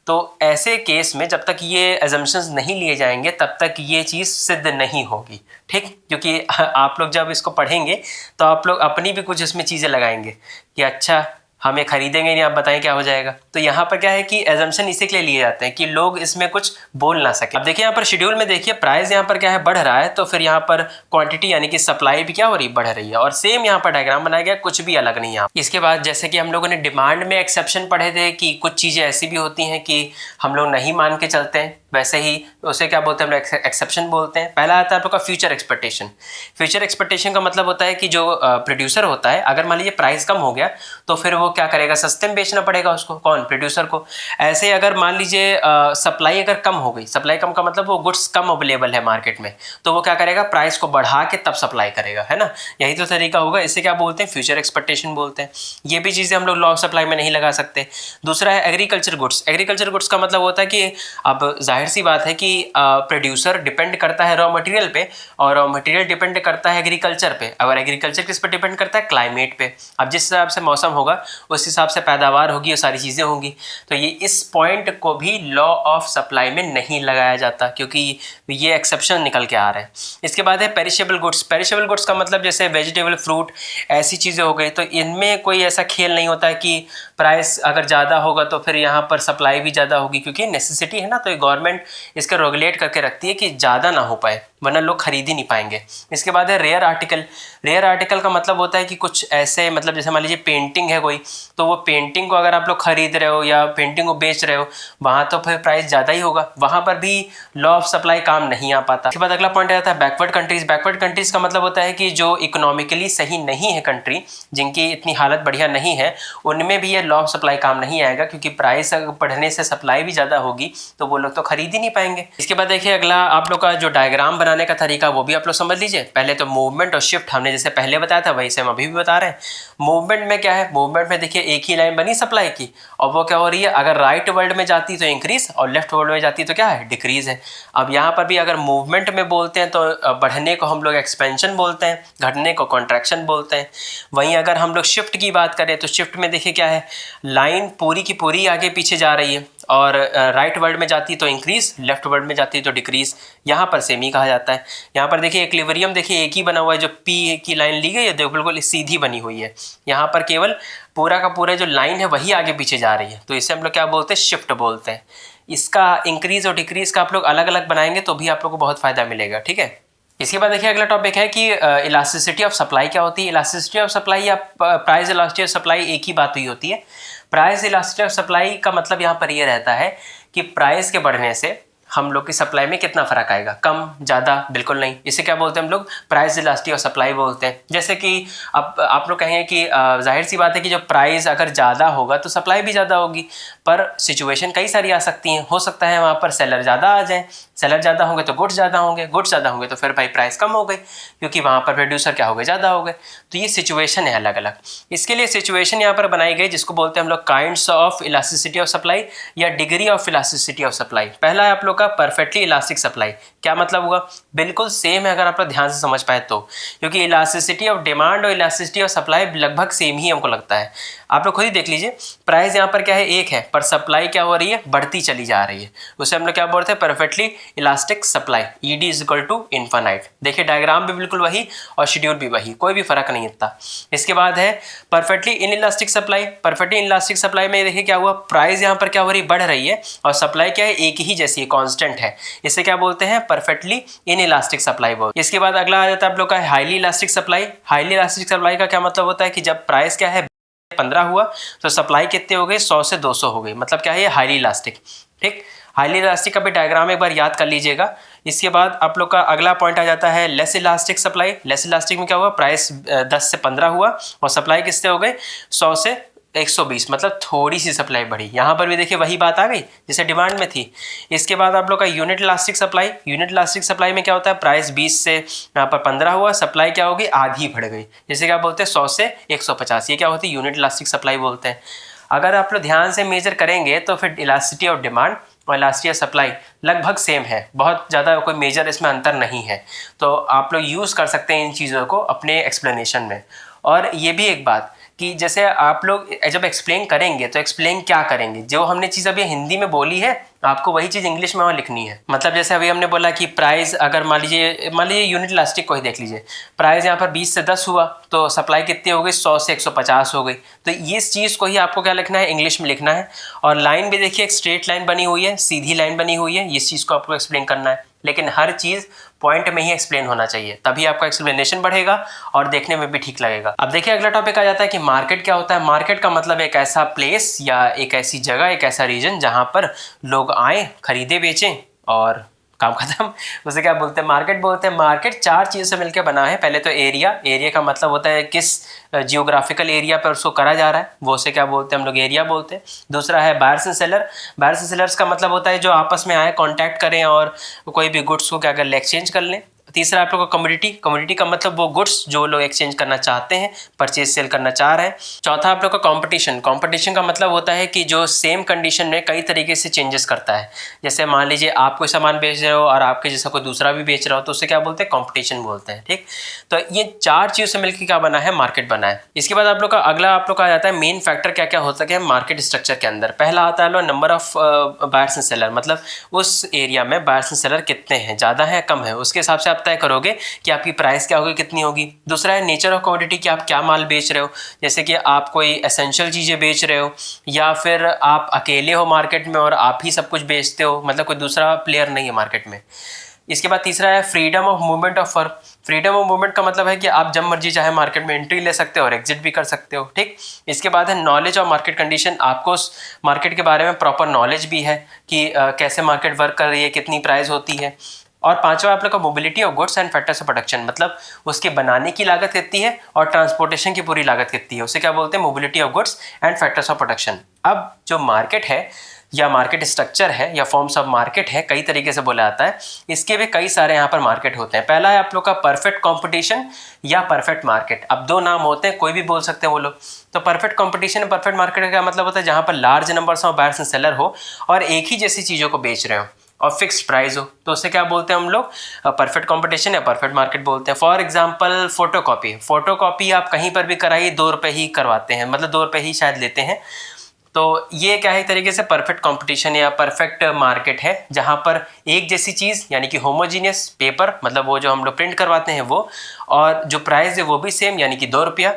तो ऐसे केस में जब तक ये एजम्पशंस नहीं लिए जाएंगे तब तक ये चीज़ सिद्ध नहीं होगी। ठीक, क्योंकि आप लोग जब इसको पढ़ेंगे तो आप लोग अपनी भी कुछ इसमें चीज़ें लगाएंगे कि अच्छा हम ये खरीदेंगे नहीं, आप बताएं क्या हो जाएगा। तो यहाँ पर क्या है कि एजम्पशन इसी के लिए लिए जाते हैं कि लोग इसमें कुछ बोल ना सके। अब देखिए यहाँ पर शेड्यूल में देखिए प्राइस यहाँ पर क्या है बढ़ रहा है, तो फिर यहाँ पर क्वांटिटी यानी कि सप्लाई भी क्या हो रही बढ़ रही है, और सेम यहाँ पर डायग्राम बनाया गया, कुछ भी अलग नहीं है। इसके बाद जैसे कि हम लोगों ने डिमांड में एक्सेप्शन पढ़े थे कि कुछ चीज़ें ऐसी भी होती हैं कि हम लोग नहीं मान के चलते हैं, वैसे ही उसे क्या बोलते हैं हम लोग एक्सेप्शन बोलते हैं। पहला आता है आप लोग का फ्यूचर एक्सपेक्टेशन। फ्यूचर एक्सपेक्टेशन का मतलब होता है कि जो प्रोड्यूसर होता है अगर मान लीजिए प्राइस कम हो गया तो फिर वो क्या करेगा सस्ते में बेचना पड़ेगा उसको, कौन प्रोड्यूसर को। ऐसे अगर मान लीजिए सप्लाई अगर कम हो गई, सप्लाई कम का मतलब वो गुड्स कम अवेलेबल है मार्केट में, तो वो क्या करेगा प्राइस को बढ़ा के तब सप्लाई करेगा, है ना। यही तो तरीका होगा, इसे क्या बोलते हैं फ्यूचर एक्सपेक्टेशन बोलते हैं। ये भी चीज़ें हम लोग लॉ ऑफ सप्लाई में नहीं लगा सकते। दूसरा है एग्रीकल्चर गुड्स। एग्रीकल्चर गुड्स का मतलब होता है कि अब जाहिर सी बात है कि प्रोड्यूसर डिपेंड करता है रॉ मटेरियल पे, और रॉ मटेरियल डिपेंड करता है एग्रीकल्चर पे। अगर एग्रीकल्चर किस पे डिपेंड करता है क्लाइमेट पे। अब जिस हिसाब से मौसम होगा उस हिसाब से पैदावार होगी, ये सारी चीज़ें होंगी। तो ये इस पॉइंट को भी लॉ ऑफ सप्लाई में नहीं लगाया जाता क्योंकि ये एक्सेप्शन निकल के आ रहे हैं। इसके बाद है पेरिशेबल गुड्स। पेरिशेबल गुड्स का मतलब जैसे वेजिटेबल फ्रूट ऐसी चीज़ें हो गई, तो इनमें कोई ऐसा खेल नहीं होता है कि प्राइस अगर ज़्यादा होगा तो फिर यहाँ पर सप्लाई भी ज़्यादा होगी, क्योंकि नेसेसिटी है ना, तो गवर्नमेंट इसका रेगुलेट करके रखती है कि ज़्यादा ना हो पाए वरना लोग खरीद ही नहीं पाएंगे। इसके बाद है रेयर आर्टिकल। रेयर आर्टिकल का मतलब होता है कि कुछ ऐसे मतलब जैसे मान लीजिए पेंटिंग है कोई, तो वो पेंटिंग को अगर आप लोग खरीद रहे हो या पेंटिंग को बेच रहे हो वहाँ तो फिर प्राइस ज़्यादा ही होगा, वहाँ पर भी लॉ ऑफ सप्लाई काम नहीं आ पाता। इसके बाद अगला पॉइंट आता है बैकवर्ड कंट्रीज। बैकवर्ड कंट्रीज़ का मतलब होता है कि जो इकोनॉमिकली सही नहीं है कंट्री, जिनकी इतनी हालत बढ़िया नहीं है, उनमें भी ये लॉ ऑफ सप्लाई काम नहीं आएगा, क्योंकि प्राइस बढ़ने से सप्लाई भी ज़्यादा होगी तो वो लोग तो खरीद ही नहीं पाएंगे। इसके बाद देखिए अगला आप लोग का जो डायग्राम बनाने का तरीका वो भी आप लोग समझ लीजिए। पहले तो मूवमेंट और शिफ्ट हमने जैसे पहले बताया था वही से हम अभी भी बता रहे हैं। मूवमेंट में क्या है, मूवमेंट में देखिए एक ही लाइन बनी सप्लाई की, और वो क्या हो रही है अगर राइट वर्ल्ड में जाती तो इंक्रीज और लेफ्ट वर्ल्ड में जाती तो क्या है डिक्रीज है। अब यहाँ पर भी अगर मूवमेंट में बोलते हैं तो बढ़ने को हम लोग एक्सपेंशन बोलते हैं, घटने को कॉन्ट्रैक्शन बोलते हैं। वहीं अगर हम लोग शिफ्ट की बात करें तो शिफ्ट में देखिए क्या है, लाइन पूरी की पूरी आगे पीछे जा रही है, और राइट वर्ड में जाती तो इंक्रीज, लेफ्ट वर्ड में जाती तो डिक्रीज। यहाँ पर सेम ही कहा जाता है। यहाँ पर देखिए इक्विलिब्रियम देखिए एक ही बना हुआ है, जो पी की लाइन ली गई है देखो बिल्कुल सीधी बनी हुई है। यहाँ पर केवल पूरा का पूरा जो लाइन है वही आगे पीछे जा रही है, तो इसे हम लोग क्या बोलते हैं शिफ्ट बोलते हैं। इसका इंक्रीज और डिक्रीज का आप लोग अलग अलग बनाएंगे तो भी आप लोग को बहुत फायदा मिलेगा, ठीक है। इसके बाद देखिए अगला टॉपिक है कि इलास्टिसिटी ऑफ सप्लाई क्या होती है। इलास्टिसिटी ऑफ सप्लाई या प्राइस इलास्टिसिटी ऑफ सप्लाई एक ही बात हुई होती है। प्राइस इलास्टिसिटी ऑफ सप्लाई का मतलब यहाँ पर ये रहता है कि प्राइस के बढ़ने से हम लोग की सप्लाई में कितना फ़र्क आएगा, कम ज़्यादा, बिल्कुल नहीं। इसे क्या बोलते हैं हम लोग, प्राइस इलास्टिसिटी ऑफ सप्लाई बोलते हैं। जैसे कि अब आप लोग कहेंगे कि जाहिर सी बात है कि जब प्राइस अगर ज़्यादा होगा तो सप्लाई भी ज़्यादा होगी, पर सिचुएशन कई सारी आ सकती हैं। हो सकता है वहाँ पर सेलर ज़्यादा आ जाए, सेलर ज़्यादा होंगे तो गुड्स ज़्यादा होंगे, गुड्स ज़्यादा होंगे तो फिर भाई प्राइस कम हो गई, क्योंकि वहाँ पर प्रोड्यूसर क्या हो गए, ज़्यादा हो गए। तो ये सिचुएशन है अलग अलग। इसके लिए सिचुएशन यहाँ पर बनाई गई जिसको बोलते हैं हम लोग kinds of elasticity of supply या degree of elasticity of supply. पहला है आप लोग का परफेक्टली इलास्टिक सप्लाई। क्या मतलब हुआ, बिल्कुल सेम है अगर आप लोग ध्यान से समझ पाए तो, क्योंकि इलास्टिसिटी ऑफ डिमांड और इलास्टिसिटी ऑफ सप्लाई लगभग सेम ही हमको लगता है। आप लोग खुद ही देख लीजिए, प्राइस यहाँ पर क्या है, एक है, पर सप्लाई क्या हो रही है, बढ़ती चली जा रही है। उसे हम लोग क्या बोलते हैं, perfectly elastic supply, ED is equal to infinite. देखिए डायग्राम भी बिल्कुल वही और शेड्यूल भी वही, कोई भी फर्क नहीं इतना। इसके बाद है perfectly in elastic supply. Perfectly in elastic supply में देखिए क्या हुआ, प्राइस यहाँ पर क्या हो रही है, बढ़ रही है, और सप्लाई क्या है, एक ही जैसी कांस्टेंट है। इसे क्या बोलते हैं, परफेक्टली इन इलास्टिक सप्लाई बोलते हैं। इसके बाद अगला आ जाता है आप लोग का highly elastic supply. Highly elastic supply का क्या मतलब होता है कि जब प्राइस क्या है 15 हुआ तो सप्लाई कितने हो गए, 100 से 200 हो गई, मतलब क्या है, ये हाईली इलास्टिक। ठीक, हाईली इलास्टिक का भी डायग्राम एक बार याद कर लीजिएगा। इसके बाद आप लोग का अगला पॉइंट आ जाता है less elastic supply. Less elastic में क्या हुआ, प्राइस 10 से 15 हुआ और सप्लाई किससे हो गए, 100 से 120, मतलब थोड़ी सी सप्लाई बढ़ी। यहाँ पर भी देखिए वही बात आ गई जैसे डिमांड में थी। इसके बाद आप लोग का unit elastic supply. Unit elastic supply में क्या होता है, प्राइस 20 से यहाँ पर 15 हुआ, सप्लाई क्या होगी, आधी बढ़ गई, जैसे क्या बोलते हैं 100 से 150। ये क्या होती है, यूनिट इलास्टिक सप्लाई बोलते हैं। अगर आप लोग ध्यान से मेजर करेंगे तो फिर इलास्टिसिटी ऑफ डिमांड और इलास्टिसिटी ऑफ सप्लाई लगभग सेम है, बहुत ज़्यादा कोई मेजर इसमें अंतर नहीं है। तो आप लोग यूज़ कर सकते हैं इन चीज़ों को अपने एक्सप्लेनेशन में। और ये भी एक बात कि जैसे आप लोग जब एक्सप्लेन करेंगे तो एक्सप्लेन क्या करेंगे, जो हमने चीज़ अभी हिंदी में बोली है आपको वही चीज़ इंग्लिश में वहाँ लिखनी है। मतलब जैसे अभी हमने बोला कि प्राइस अगर मान लीजिए यूनिट इलास्टिक को ही देख लीजिए, प्राइस यहाँ पर 20 से 10 हुआ तो सप्लाई कितनी हो गई, 100 से 150 हो गई। तो इस चीज़ को ही आपको क्या लिखना है, इंग्लिश में लिखना है। और लाइन भी देखिए एक स्ट्रेट लाइन बनी हुई है, सीधी लाइन बनी हुई है, इस चीज़ को आपको एक्सप्लेन करना है। लेकिन हर चीज़ पॉइंट में ही एक्सप्लेन होना चाहिए, तभी आपका एक्सप्लेनेशन बढ़ेगा और देखने में भी ठीक लगेगा। अब देखिए अगला टॉपिक आ जाता है कि मार्केट क्या होता है। मार्केट का मतलब एक ऐसा प्लेस या एक ऐसी जगह, एक ऐसा रीजन जहाँ पर लोग आए, खरीदे, बेचें और काम खत्म। उसे क्या बोलते हैं, मार्केट बोलते हैं। मार्केट 4 चीज़ से मिलकर बना है। पहले तो एरिया। एरिया का मतलब होता है किस जियोग्राफिकल एरिया पर उसको करा जा रहा है, वो से क्या बोलते हैं हम लोग, एरिया बोलते हैं। दूसरा है buyers and seller. Buyers and sellers का मतलब होता है जो आपस में आए, कांटेक्ट करें और कोई भी गुड्स को क्या कर ले, एक्सचेंज कर लें। तीसरा आप लोग का कमोडिटी। कमोडिटी का मतलब वो गुड्स जो लोग एक्सचेंज करना चाहते हैं, परचेज सेल करना चाह रहे हैं। चौथा आप लोग का कंपटीशन। कंपटीशन का मतलब होता है कि जो सेम कंडीशन में कई तरीके से चेंजेस करता है। जैसे मान लीजिए आप कोई सामान बेच रहे हो और आपके जैसा कोई दूसरा भी बेच रहा हो तो उसे क्या बोलते हैं, कंपटीशन बोलते हैं। ठीक, तो ये 4 चीज़ से मिलकर क्या बना है, मार्केट बना है। इसके बाद आप लोग का अगला आप लोग का आ जाता है मेन फैक्टर क्या क्या हो सके मार्केट स्ट्रक्चर के अंदर। पहला आता है number of buyers and seller, मतलब उस एरिया में बायर्स एंड सेलर कितने हैं, ज़्यादा है कम है, उसके हिसाब से आप तय करोगे कि आपकी प्राइस क्या होगी, कितनी होगी। दूसरा है नेचर ऑफ कमोडिटी, कि आप क्या माल बेच रहे हो। जैसे कि आप कोई एसेंशियल चीज़ें बेच रहे हो या फिर आप अकेले हो मार्केट में और आप ही सब कुछ बेचते हो, मतलब कोई दूसरा प्लेयर नहीं है मार्केट में। इसके बाद तीसरा है freedom of movement of firm. Freedom of movement का मतलब है कि आप जब मर्जी चाहे मार्केट में एंट्री ले सकते हो और एग्जिट भी कर सकते हो। ठीक, इसके बाद है नॉलेज ऑफ मार्केट कंडीशन। आपको उस मार्केट के बारे में प्रॉपर नॉलेज भी है कि कैसे मार्केट वर्क कर रही है, कितनी प्राइस होती है। और पांचवा आप लोग का mobility of goods and factors of production, मतलब उसके बनाने की लागत कितनी है और ट्रांसपोर्टेशन की पूरी लागत कितनी है, उसे क्या बोलते हैं, mobility of goods and factors of production. अब जो मार्केट है या मार्केट स्ट्रक्चर है या फॉर्म्स ऑफ मार्केट है, कई तरीके से बोला जाता है। इसके भी कई सारे यहाँ पर मार्केट होते हैं। पहला है आप लोग का परफेक्ट कंपटीशन या परफेक्ट मार्केट। अब 2 नाम होते हैं, कोई भी बोल सकते हैं वो लोग। तो परफेक्ट कंपटीशन, परफेक्ट मार्केट का मतलब होता है जहाँ पर large numbers of buyers and seller हो और एक ही जैसी चीज़ों को बेच रहे हो और फिक्स्ड प्राइस हो, तो उसे क्या बोलते हैं हम लोग, परफेक्ट कंपटीशन या परफेक्ट मार्केट बोलते हैं। For example photocopy. फोटोकॉपी आप कहीं पर भी कराइए 2 रुपये ही करवाते हैं, मतलब 2 रुपये ही शायद लेते हैं। तो ये क्या है, एक तरीके से परफेक्ट कंपटीशन या परफेक्ट मार्केट है जहाँ पर एक जैसी चीज़ यानी कि होमोजीनियस पेपर, मतलब वो जो हम लोग प्रिंट करवाते हैं वो, और जो प्राइस है वो भी सेम यानी कि 2 रुपया।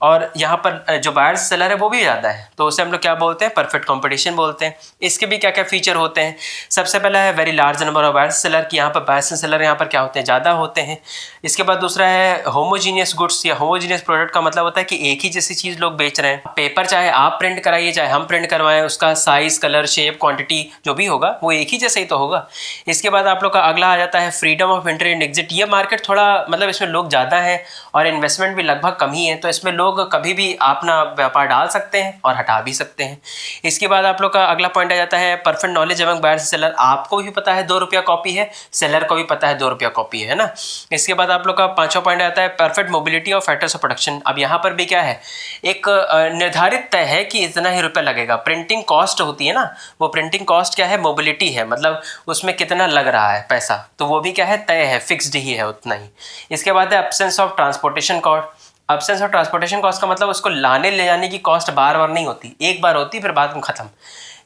और यहाँ पर जो बायर सेलर है वो भी ज़्यादा है, तो उसे हम लोग क्या बोलते हैं, परफेक्ट कंपटीशन बोलते हैं। इसके भी क्या क्या फीचर होते हैं, सबसे पहला है very large number of buyer seller, कि यहाँ पर बायर सेलर यहाँ पर क्या होते हैं, ज़्यादा होते हैं। इसके बाद दूसरा है होमोजीनियस गुड्स या होमोजीनियस प्रोडक्ट का मतलब होता है कि एक ही जैसी चीज़ लोग बेच रहे हैं। पेपर चाहे आप प्रिंट कराइए चाहे हम प्रिंट करवाएं, उसका साइज़, कलर, शेप, क्वांटिटी जो भी होगा वो एक ही जैसा ही तो होगा। इसके बाद आप लोग का अगला आ जाता है freedom of entry and exit. ये मार्केट थोड़ा मतलब इसमें लोग ज़्यादा हैं और इन्वेस्टमेंट भी लगभग कम ही है, तो इसमें लोग कभी भी अपना व्यापार डाल सकते हैं और हटा भी सकते हैं। इसके बाद आप लोग का अगला पॉइंट आ जाता है perfect knowledge among buyer seller. आपको भी पता है 2 रुपया कॉपी है, सेलर को भी पता है 2 रुपया कॉपी है ना। इसके बाद आप लोग का 5वां पॉइंट आता है perfect mobility of factors of production. अब यहाँ पर भी क्या है, एक निर्धारित तय है कि इतना ही रुपया लगेगा। प्रिंटिंग कॉस्ट होती है ना, वो प्रिंटिंग कॉस्ट क्या है, मोबिलिटी है, मतलब उसमें कितना लग रहा है पैसा, तो वो भी क्या है, तय है, फिक्स्ड ही है उतना ही। इसके बाद है absence of transportation cost. Absence of transportation cost का मतलब उसको लाने ले जाने की कॉस्ट बार बार नहीं होती, एक बार होती फिर बाद में खत्म।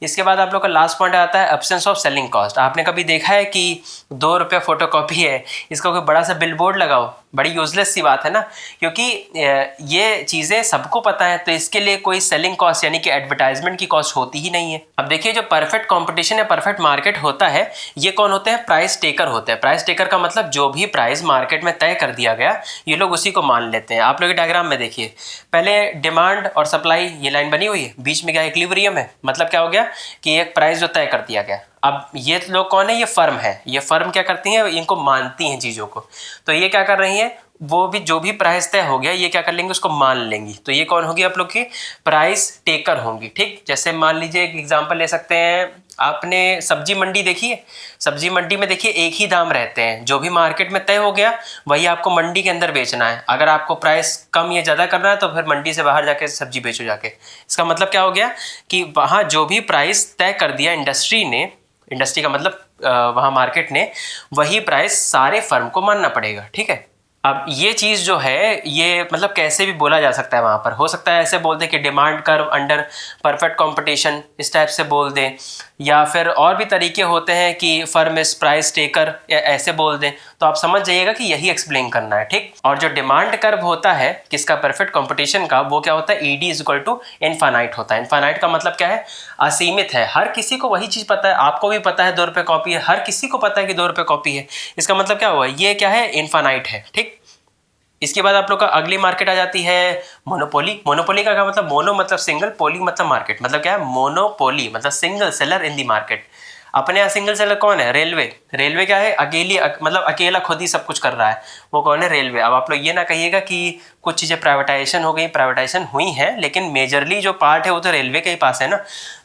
इसके बाद आप लोग का लास्ट पॉइंट आता है एब्सेंस ऑफ सेलिंग कॉस्ट। आपने कभी देखा है कि 2 रुपया फोटोकॉपी है, इसका कोई बड़ा सा बिल बोर्ड लगाओ, बड़ी यूजलेस सी बात है ना, क्योंकि ये चीज़ें सबको पता है, तो इसके लिए कोई सेलिंग कॉस्ट यानी कि एडवर्टाइजमेंट की कॉस्ट होती ही नहीं है। अब देखिए जो परफेक्ट कंपटीशन या परफेक्ट मार्केट होता है, ये कौन होते हैं, प्राइस टेकर होते हैं। प्राइस टेकर का मतलब जो भी प्राइस मार्केट में तय कर दिया गया ये लोग उसी को मान लेते हैं। आप लोग डायग्राम में देखिए, पहले डिमांड और सप्लाई ये लाइन बनी हुई है, बीच में क्या इक्विलिब्रियम है, मतलब क्या हो गया कि एक प्राइस जो तय कर दिया गया। अब ये लोग कौन है, ये फर्म है, ये फर्म क्या करती हैं, इनको मानती हैं चीज़ों को, तो ये क्या कर रही हैं, वो भी जो भी प्राइस तय हो गया ये क्या कर लेंगे, उसको मान लेंगी, तो ये कौन होगी, आप लोग की प्राइस टेकर होंगी। ठीक, जैसे मान लीजिए एक एग्जांपल ले सकते हैं, आपने सब्जी मंडी देखी है, सब्जी मंडी में देखिए एक ही दाम रहते हैं, जो भी मार्केट में तय हो गया वही आपको मंडी के अंदर बेचना है। अगर आपको प्राइस कम या ज़्यादा करना है तो फिर मंडी से बाहर जाके सब्जी बेचो जाके। इसका मतलब क्या हो गया कि वहाँ जो भी प्राइस तय कर दिया इंडस्ट्री ने, इंडस्ट्री का मतलब वहाँ मार्केट ने, वही प्राइस सारे फर्म को मानना पड़ेगा। ठीक है, अब ये चीज़ जो है ये मतलब कैसे भी बोला जा सकता है, वहाँ पर हो सकता है ऐसे बोल दें कि demand curve under perfect competition, इस टाइप से बोल दें, या फिर और भी तरीके होते हैं कि फर्म इज प्राइस टेकर, या ऐसे बोल दें, तो आप समझ जाइएगा कि यही एक्सप्लेन करना है। ठीक, और जो डिमांड कर्व होता है किसका, परफेक्ट कंपटीशन का, वो क्या होता है, ED is equal to infinite होता है। इनफाइनाइट का मतलब क्या है, असीमित है, हर किसी को वही चीज़ पता है, आपको भी पता है 2 रुपये कॉपी है, हर किसी को पता है कि 2 रुपये कॉपी है, इसका मतलब क्या हुआ, ये क्या है, इनफाइनाइट है। ठीक, इसके बाद आप लोग का अगली मार्केट आ जाती है मोनोपोली। मोनोपोली का क्या मतलब, मोनो मतलब सिंगल, पोली मतलब मार्केट, मतलब क्या है, मोनोपोली मतलब सिंगल सेलर इन दी मार्केट। अपने यहाँ सिंगल सेलर कौन है, रेलवे। रेलवे क्या है, मतलब अकेला खुद ही सब कुछ कर रहा है, वो कौन है, रेलवे। अब आप लोग ये ना कहिएगा कि कुछ चीज़ें प्राइवेटाइजेशन हो गई, प्राइवेटाइजेशन हुई हैं, लेकिन मेजरली जो पार्ट है वो तो रेलवे के ही पास है ना।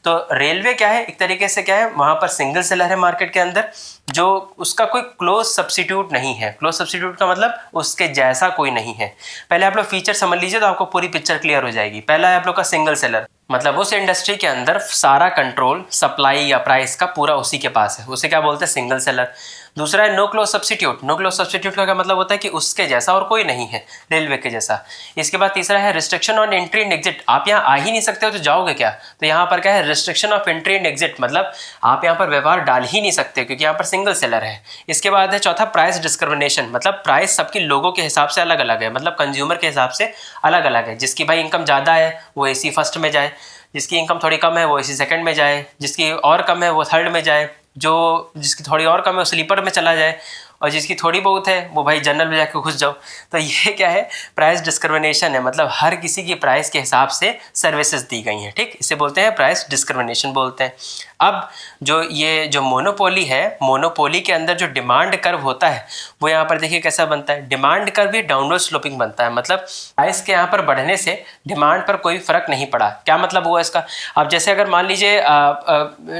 तो रेलवे क्या है, एक तरीके से क्या है, वहाँ पर सिंगल सेलर है मार्केट के अंदर, जो उसका कोई क्लोज सब्सिट्यूट नहीं है। क्लोज सब्सिट्यूट का मतलब उसके जैसा कोई नहीं है। पहले आप लोग फीचर समझ लीजिए तो आपको पूरी पिक्चर क्लियर हो जाएगी। पहला है आप लोग का सिंगल सेलर, मतलब उस इंडस्ट्री के अंदर सारा कंट्रोल सप्लाई या प्राइस का पूरा उसी के पास है, उसे क्या बोलते हैं, सिंगल सेलर। दूसरा है no close substitute. No close substitute का क्या मतलब होता है कि उसके जैसा और कोई नहीं है, रेलवे के जैसा। इसके बाद तीसरा है restriction on entry and exit. आप यहाँ आ ही नहीं सकते हो तो जाओगे क्या, तो यहाँ पर क्या है, restriction of entry and exit, मतलब आप यहाँ पर व्यवहार डाल ही नहीं सकते क्योंकि यहाँ पर सिंगल सेलर है। इसके बाद है चौथा प्राइस डिस्क्रिमिनेशन, मतलब प्राइस सबके लोगों के हिसाब से अलग अलग है, मतलब कंज्यूमर के हिसाब से अलग अलग है। जिसकी भाई इनकम ज़्यादा है वो एसी फर्स्ट में जाए, जिसकी इनकम थोड़ी कम है वो एसी सेकंड में जाए, जिसकी और कम है वो थर्ड में जाए, जिसकी थोड़ी और कम है वो स्लीपर में चला जाए, और जिसकी थोड़ी बहुत है वो भाई जनरल में जाके घुस जाओ। तो ये क्या है, प्राइस डिस्क्रिमिनेशन है, मतलब हर किसी की प्राइस के हिसाब से सर्विसेज दी गई हैं। ठीक, इसे बोलते हैं प्राइस डिस्क्रिमिनेशन बोलते हैं। अब जो मोनोपोली है, मोनोपोली के अंदर जो डिमांड कर्व होता है वो यहाँ पर देखिए कैसा बनता है, डिमांड कर्व भी डाउनवर्ड स्लोपिंग बनता है, मतलब प्राइस के यहाँ पर बढ़ने से डिमांड पर कोई फर्क नहीं पड़ा। क्या मतलब हुआ इसका, अब जैसे अगर मान लीजिए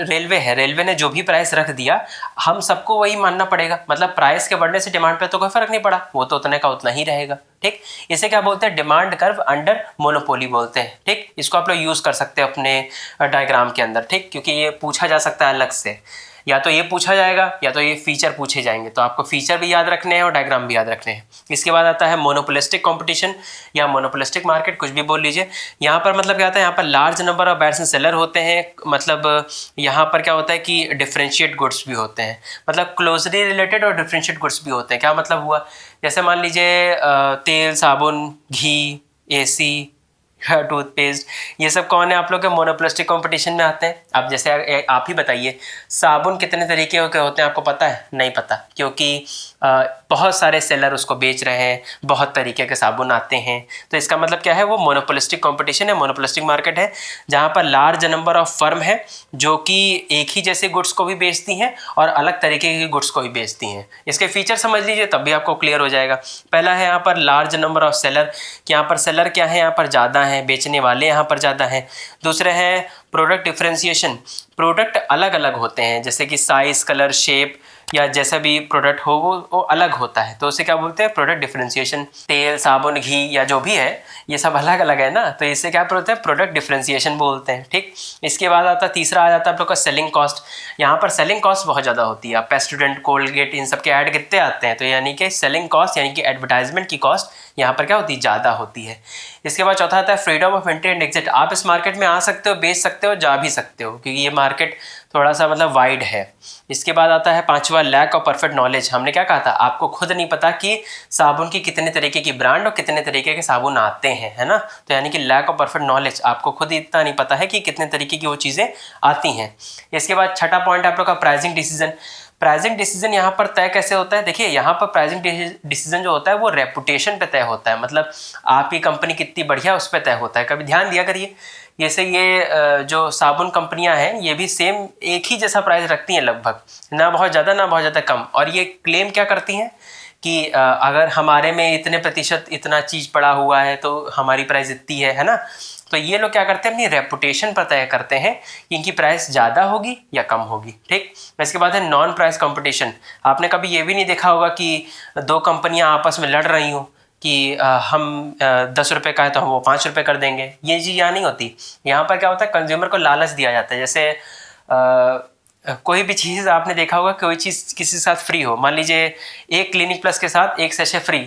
रेलवे है, रेलवे ने जो भी प्राइस रख दिया हम सबको वही मानना पड़ेगा, मतलब प्राइस के बढ़ने से डिमांड पे तो कोई फर्क नहीं पड़ा, वो तो उतने का उतना ही रहेगा। ठीक, इसे क्या बोलते हैं, डिमांड कर्व अंडर मोनोपोली बोलते हैं। ठीक, इसको आप लोग यूज़ कर सकते हैं अपने डायग्राम के अंदर। ठीक, क्योंकि ये पूछा जा सकता है अलग से, या तो ये पूछा जाएगा या तो ये फीचर पूछे जाएंगे, तो आपको फीचर भी याद रखने हैं और डायग्राम भी याद रखने हैं। इसके बाद आता है मोनोपोलिस्टिक कंपटीशन या मोनोपोलिस्टिक मार्केट, कुछ भी बोल लीजिए। यहाँ पर मतलब क्या होता है, यहाँ पर large number of buyers and seller होते हैं, मतलब यहाँ पर क्या होता है कि डिफरेंशिएट गुड्स भी होते हैं, मतलब क्लोजली रिलेटेड और डिफरेंशिएट गुड्स भी होते हैं। क्या मतलब हुआ, जैसे मान लीजिए तेल, साबुन, घी, एसी, टूथपेस्ट, ये सब कौन है आप लोग के मोनोपोलिस्टिक कंपटीशन में आते हैं। अब जैसे आप ही बताइए, साबुन कितने तरीके के होते हैं आपको पता है? नहीं पता, क्योंकि बहुत सारे सेलर उसको बेच रहे हैं, बहुत तरीके के साबुन आते हैं। तो इसका मतलब क्या है, वो मोनोपोलिस्टिक कंपटीशन है, मोनोपोलिस्टिक मार्केट है, जहाँ पर लार्ज नंबर ऑफ फर्म है जो कि एक ही जैसे गुड्स को भी बेचती हैं और अलग तरीके के गुड्स को भी बेचती हैं। इसके फीचर समझ लीजिए, तब भी आपको क्लियर हो जाएगा। पहला है यहाँ पर लार्ज नंबर ऑफ सेलर, कि यहाँ पर सेलर क्या है, यहाँ पर ज़्यादा हैं, बेचने वाले यहाँ पर ज़्यादा हैं। दूसरे है प्रोडक्ट डिफ्रेंशिएशन, प्रोडक्ट अलग अलग होते हैं, जैसे कि साइज़, कलर, शेप या जैसा भी प्रोडक्ट हो वो अलग होता है, तो उसे क्या बोलते हैं, प्रोडक्ट डिफरेंशिएशन। तेल, साबुन, घी या जो भी है ये सब अलग अलग है ना, तो इससे क्या बोलते हैं, प्रोडक्ट डिफरेंशिएशन बोलते हैं। ठीक, इसके बाद आता तीसरा आ जाता है आप लोग का सेलिंग कॉस्ट। यहाँ पर सेलिंग कॉस्ट बहुत ज़्यादा होती है। आप पेस्टोडेंट, कोलगेट, इन सब के ऐड कितने आते हैं, तो यानी कि सेलिंग कॉस्ट यानी कि एडवर्टाइजमेंट की कॉस्ट यहाँ पर क्या होती है, ज़्यादा होती है। इसके बाद चौथा आता है freedom of entry and exit. आप इस मार्केट में आ सकते हो, बेच सकते हो, जा भी सकते हो, क्योंकि ये मार्केट थोड़ा सा मतलब वाइड है। इसके बाद आता है पांचवा लैक ऑफ परफेक्ट नॉलेज। हमने क्या कहा था, आपको खुद नहीं पता कि साबुन की कितने तरीके की ब्रांड और कितने तरीके के साबुन आते हैं, है ना। तो यानी कि लैक ऑफ परफेक्ट नॉलेज, आपको खुद इतना नहीं पता है कि कितने तरीके की वो चीज़ें आती हैं। इसके बाद छठा पॉइंट आप लोग का प्राइसिंग डिसीजन। प्राइसिंग डिसीजन यहाँ पर तय कैसे होता है, देखिए यहाँ पर प्राइसिंग डिसीजन जो होता है वो रेपुटेशन पे तय होता है, मतलब आपकी कंपनी कितनी बढ़िया उस पर तय होता है। कभी ध्यान दिया करिए, जैसे ये जो साबुन कंपनियां हैं ये भी सेम एक ही जैसा प्राइस रखती हैं लगभग, ना बहुत ज़्यादा ना बहुत ज़्यादा कम, और ये क्लेम क्या करती हैं कि अगर हमारे में इतने प्रतिशत इतना चीज़ पड़ा हुआ है तो हमारी प्राइस इतनी है ना। तो ये लोग क्या करते हैं, अपनी रेपुटेशन पर तय करते हैं कि इनकी प्राइस ज़्यादा होगी या कम होगी। ठीक, इसके बाद है नॉन प्राइस कंपटीशन। आपने कभी ये भी नहीं देखा होगा कि दो कंपनियां आपस में लड़ रही हों कि हम 10 रुपये का है तो हम वो 5 रुपये कर देंगे, ये चीज़ यहाँ नहीं होती। यहाँ पर क्या होता है, कंज्यूमर को लालच दिया जाता है। जैसे कोई भी चीज़ आपने देखा होगा, कोई चीज़ किसी के साथ फ्री हो, मान लीजिए एक क्लिनिक प्लस के साथ एक सेशे फ्री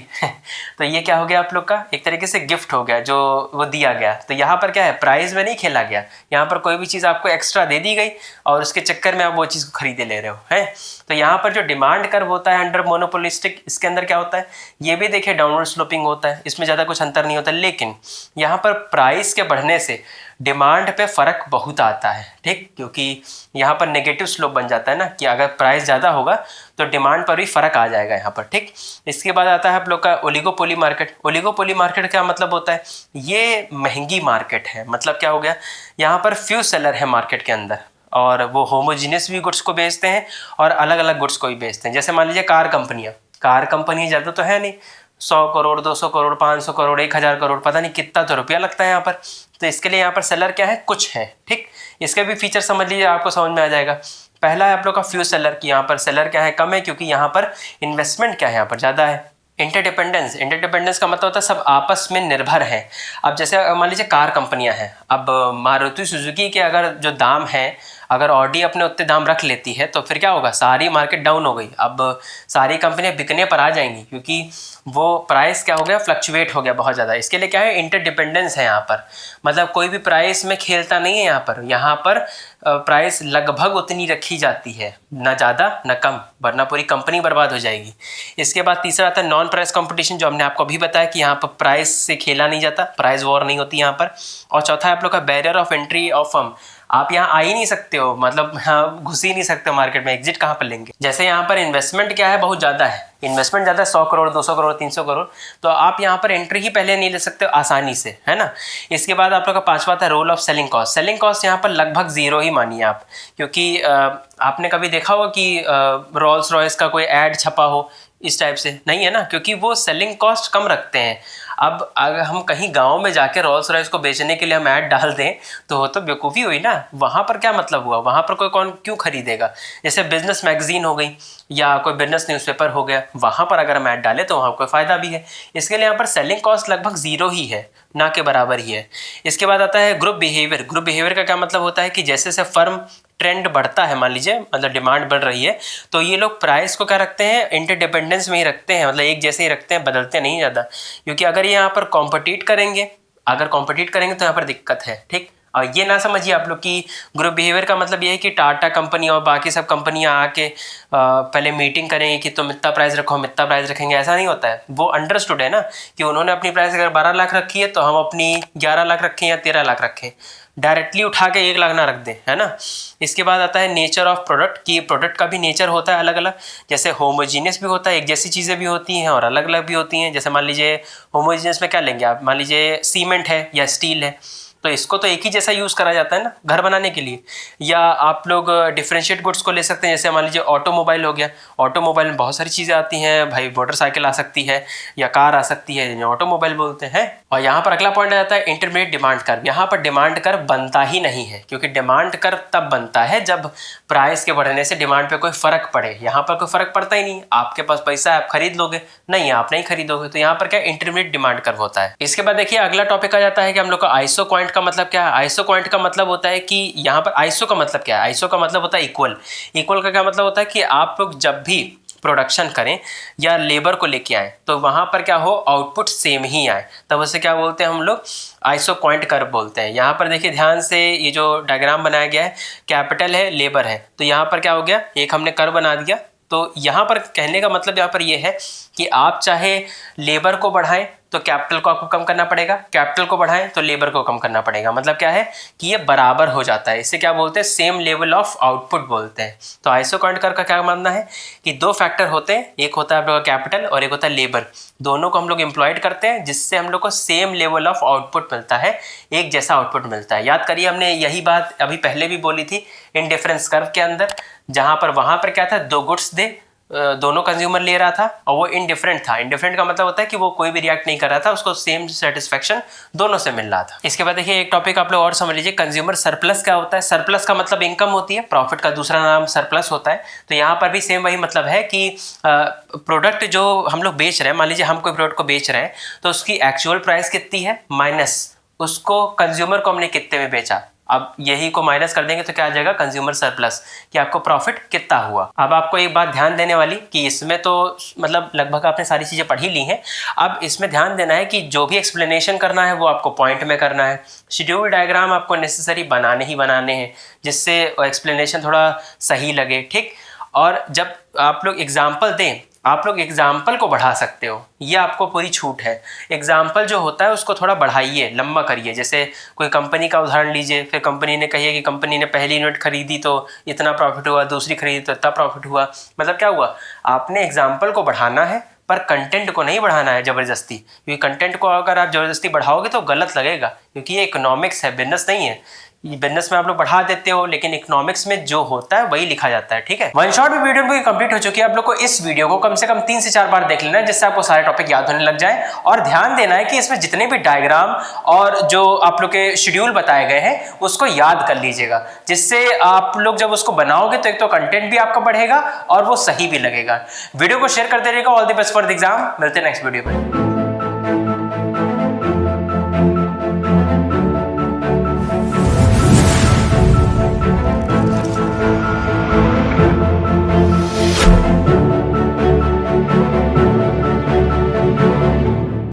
तो ये क्या हो गया आप लोग का, एक तरीके से गिफ्ट हो गया जो वो दिया गया। तो यहाँ पर क्या है, प्राइस में नहीं खेला गया, यहाँ पर कोई भी चीज़ आपको एक्स्ट्रा दे दी गई और उसके चक्कर में आप वो चीज़ को खरीदे ले रहे हो, हैं। तो यहाँ पर जो डिमांड कर्व होता है अंडर मोनोपोलिस्टिक, इसके अंदर क्या होता है, ये भी देखिए डाउनवर्ड स्लोपिंग होता है, इसमें ज़्यादा कुछ अंतर नहीं होता। लेकिन यहाँ पर प्राइस के बढ़ने से डिमांड पे फ़र्क बहुत आता है। ठीक, क्योंकि यहाँ पर नेगेटिव स्लोप बन जाता है ना, कि अगर प्राइस ज़्यादा होगा तो डिमांड पर भी फ़र्क आ जाएगा यहाँ पर। ठीक, इसके बाद आता है आप लोग का ओलिगोपोली मार्केट। ओलिगोपोली मार्केट क्या मतलब होता है, ये महंगी मार्केट है। मतलब क्या हो गया, यहाँ पर फ्यू सेलर है मार्केट के अंदर और वो होमोजीनियस भी गुड्स को बेचते हैं और अलग अलग गुड्स को भी बेचते हैं। जैसे मान लीजिए कार कंपनी ज़्यादा तो है नहीं, 100 करोड़ 200 करोड़ 500 करोड़ 1000 करोड़, पता नहीं कितना तो रुपया लगता है यहाँ पर। तो इसके लिए यहाँ पर सेलर क्या है, कुछ है। ठीक, इसके भी फीचर समझ लीजिए, आपको समझ में आ जाएगा। पहला है आप लोग का फ्यू सेलर, की यहाँ पर सेलर क्या है, कम है, क्योंकि यहाँ पर इन्वेस्टमेंट क्या है, यहाँ पर ज़्यादा है। इंटरडिपेंडेंस का मतलब होता है सब आपस में निर्भर हैं। अब जैसे मान लीजिए कार कंपनियां हैं, अब मारुति सुजुकी के अगर जो दाम है, अगर ऑडी अपने उतने दाम रख लेती है तो फिर क्या होगा, सारी मार्केट डाउन हो गई। अब सारी कंपनियां बिकने पर आ जाएंगी, क्योंकि वो प्राइस क्या हो गया, फ्लक्चुएट हो गया बहुत ज़्यादा। इसके लिए क्या है, इंटरडिपेंडेंस है यहाँ पर, मतलब कोई भी प्राइस में खेलता नहीं है यहाँ पर प्राइस लगभग उतनी रखी जाती है, ना ज़्यादा ना कम, वरना पूरी कंपनी बर्बाद हो जाएगी। इसके बाद तीसरा आता है नॉन प्राइस कंपटीशन, जो हमने आपको अभी बताया कि यहाँ पर प्राइस से खेला नहीं जाता, प्राइस वॉर नहीं होती यहाँ पर। और चौथा है आप लोग का barrier of entry of firm. आप यहाँ आ ही नहीं सकते हो, मतलब हाँ घुस ही नहीं सकते मार्केट में, एग्जिट कहाँ पर लेंगे। जैसे यहाँ पर इन्वेस्टमेंट क्या है, बहुत ज़्यादा है, इन्वेस्टमेंट ज़्यादा है, 100 करोड़ 200 करोड़ 300 करोड़, तो आप यहाँ पर एंट्री ही पहले नहीं ले सकते आसानी से, है ना। इसके बाद आप लोग का पांचवा था role of selling cost. Selling cost यहाँ पर लगभग ज़ीरो ही मानिए आप, क्योंकि आपने कभी देखा हो कि रोल्स रॉयस का कोई ऐड छपा हो इस टाइप से, नहीं है ना, क्योंकि वो सेलिंग कॉस्ट कम रखते हैं। अब अगर हम कहीं गांव में जाके रोल्स रॉयस को बेचने के लिए हम ऐड डाल दें तो वो तो बेवकूफ़ी हुई ना, वहाँ पर क्या मतलब हुआ, वहाँ पर कोई कौन क्यों खरीदेगा। जैसे बिजनेस मैगजीन हो गई या कोई बिजनेस न्यूज़पेपर हो गया, वहाँ पर अगर हम ऐड डालें तो वहाँ कोई फ़ायदा भी है। इसके लिए यहाँ पर सेलिंग कॉस्ट लगभग ज़ीरो ही है, ना के बराबर ही है। इसके बाद आता है ग्रुप बिहेवियर। ग्रुप बिहेवियर का क्या मतलब होता है कि जैसे जैसे फर्म ट्रेंड बढ़ता है, मान लीजिए मतलब डिमांड बढ़ रही है, तो ये लोग प्राइस को क्या रखते हैं, इंटरडिपेंडेंस में ही रखते हैं, मतलब एक जैसे ही रखते हैं, बदलते नहीं ज़्यादा। क्योंकि अगर ये यहाँ पर कॉम्पिटिट करेंगे तो यहाँ पर दिक्कत है। ठीक, और ये ना समझिए आप लोग कि ग्रुप बिहेवियर का मतलब ये है कि टाटा कंपनी और बाकी सब कंपनियां आके पहले मीटिंग करेंगे कि तुम इतना प्राइस रखो, हम इतना प्राइस रखेंगे, ऐसा नहीं होता है। वो अंडरस्टूड है ना कि उन्होंने अपनी प्राइस अगर 12 लाख रखी है तो हम अपनी 11 लाख रखें या 13 लाख रखें, डायरेक्टली उठा के 1 लाख ना रख दें, है ना। इसके बाद आता है नेचर ऑफ प्रोडक्ट, कि प्रोडक्ट का भी नेचर होता है अलग अलग, जैसे होमोजीनियस भी होता है, एक जैसी चीज़ें भी होती हैं और अलग अलग भी होती हैं। जैसे मान लीजिए होमोजीनियस में क्या लेंगे आप, मान लीजिए सीमेंट है या स्टील है, तो इसको तो एक ही जैसा यूज़ करा जाता है ना घर बनाने के लिए। या आप लोग डिफरेंशिएट गुड्स को ले सकते हैं, जैसे मान लीजिए ऑटोमोबाइल हो गया, ऑटोमोबाइल में बहुत सारी चीज़ें आती हैं भाई, मोटरसाइकिल आ सकती है या कार आ सकती है, जिन्हें ऑटोमोबाइल बोलते हैं। और यहाँ पर अगला पॉइंट आ जाता है इंटरमीडिएट डिमांड कर्व। यहाँ पर डिमांड कर्व बनता ही नहीं है, क्योंकि डिमांड कर्व तब बनता है जब प्राइस के बढ़ने से डिमांड पे कोई फर्क पड़े। यहाँ पर कोई फर्क पड़ता ही नहीं, आपके पास पैसा है आप खरीद लोगे, नहीं आप नहीं खरीदोगे, तो यहाँ पर क्या इंटरमीडिएट डिमांड कर्व होता है। इसके बाद देखिए अगला टॉपिक आ जाता है कि हम लोग का आइसो पॉइंट का मतलब क्या है। आइसो पॉइंट का मतलब होता है कि यहाँ पर आइसो का मतलब क्या है, आइसो का मतलब होता है इक्वल। इक्वल का क्या मतलब होता है कि आप लोग जब भी प्रोडक्शन करें या लेबर को लेके आए तो वहाँ पर क्या हो, आउटपुट सेम ही आए, तब उसे क्या बोलते हैं हम लोग, आइसो पॉइंट कर्व बोलते हैं। यहाँ पर देखिए ध्यान से, ये जो डायग्राम बनाया गया है, कैपिटल है, लेबर है, तो यहाँ पर क्या हो गया, एक हमने कर्व बना दिया। तो यहाँ पर कहने का मतलब यहाँ पर ये है कि आप चाहे लेबर को बढ़ाएं तो कैपिटल को आपको कम करना पड़ेगा, कैपिटल को बढ़ाएं तो लेबर को कम करना पड़ेगा। मतलब क्या है कि ये बराबर हो जाता है, इसे क्या बोलते हैं, सेम लेवल ऑफ आउटपुट बोलते हैं। तो आइसो पॉइंट कर्व का क्या मानना है कि 2 फैक्टर होते हैं, एक होता है आप लोग का कैपिटल और एक होता है लेबर, दोनों को हम लोग एम्प्लॉयड करते हैं जिससे हम लोग को सेम लेवल ऑफ आउटपुट मिलता है, एक जैसा आउटपुट मिलता है। याद करिए हमने यही बात अभी पहले भी बोली थी इंडिफरेंस कर्व के अंदर, जहाँ पर वहाँ पर क्या था, 2 गुड्स दे, दोनों कंज्यूमर ले रहा था और वो इनडिफरेंट था। इनडिफरेंट का मतलब होता है कि वो कोई भी रिएक्ट नहीं कर रहा था, उसको सेम सेटिस्फेक्शन दोनों से मिल रहा था। इसके बाद देखिए एक टॉपिक आप लोग और समझ लीजिए, कंज्यूमर सरप्लस क्या होता है। सरप्लस का मतलब इनकम होती है, प्रॉफिट का दूसरा नाम सरप्लस होता है। तो यहाँ पर भी सेम वही मतलब है कि प्रोडक्ट जो हम लोग बेच रहे हैं, मान लीजिए हम कोई प्रोडक्ट को बेच रहे हैं तो उसकी एक्चुअल प्राइस कितनी है माइनस उसको कंज्यूमर को हमने कितने में बेचा, अब यही को माइनस कर देंगे तो क्या आ जाएगा, कंज्यूमर सरप्लस, कि आपको प्रॉफिट कितना हुआ। अब आपको एक बात ध्यान देने वाली कि इसमें तो मतलब लगभग आपने सारी चीज़ें पढ़ी ली हैं, अब इसमें ध्यान देना है कि जो भी एक्सप्लेनेशन करना है वो आपको पॉइंट में करना है। शेड्यूल डायग्राम आपको नेसेसरी बनाने ही बनाने हैं जिससे एक्सप्लेनेशन थोड़ा सही लगे, ठीक। और जब आप लोग एग्जाम्पल दें, आप लोग एग्जाम्पल को बढ़ा सकते हो, ये आपको पूरी छूट है। एग्जाम्पल जो होता है उसको थोड़ा बढ़ाइए, लंबा करिए। जैसे कोई कंपनी का उदाहरण लीजिए, फिर कंपनी ने कहिए कि कंपनी ने पहली यूनिट खरीदी तो इतना प्रॉफिट हुआ, दूसरी खरीदी तो इतना प्रॉफिट हुआ। मतलब क्या हुआ, आपने एग्जाम्पल को बढ़ाना है पर कंटेंट को नहीं बढ़ाना है ज़बरदस्ती, क्योंकि कंटेंट को अगर आप ज़बरदस्ती बढ़ाओगे तो गलत लगेगा, क्योंकि ये इकोनॉमिक्स है, बिजनेस नहीं है। बिजनेस में आप लोग बढ़ा देते हो लेकिन इकोनॉमिक्स में जो होता है वही लिखा जाता है, ठीक है। वन शॉट में वीडियो पूरी कंप्लीट हो चुकी है। आप लोग को इस वीडियो को कम से कम 3 से 4 बार देख लेना है जिससे आपको सारे टॉपिक याद होने लग जाए। और ध्यान देना है कि इसमें जितने भी डायग्राम और जो आप लोग के शेड्यूल बताए गए हैं उसको याद कर लीजिएगा, जिससे आप लोग जब उसको बनाओगे तो एक तो कंटेंट भी आपका बढ़ेगा और वो सही भी लगेगा। वीडियो को शेयर करते रहिएगा। All the best for the exam. मिलते हैं नेक्स्ट वीडियो में।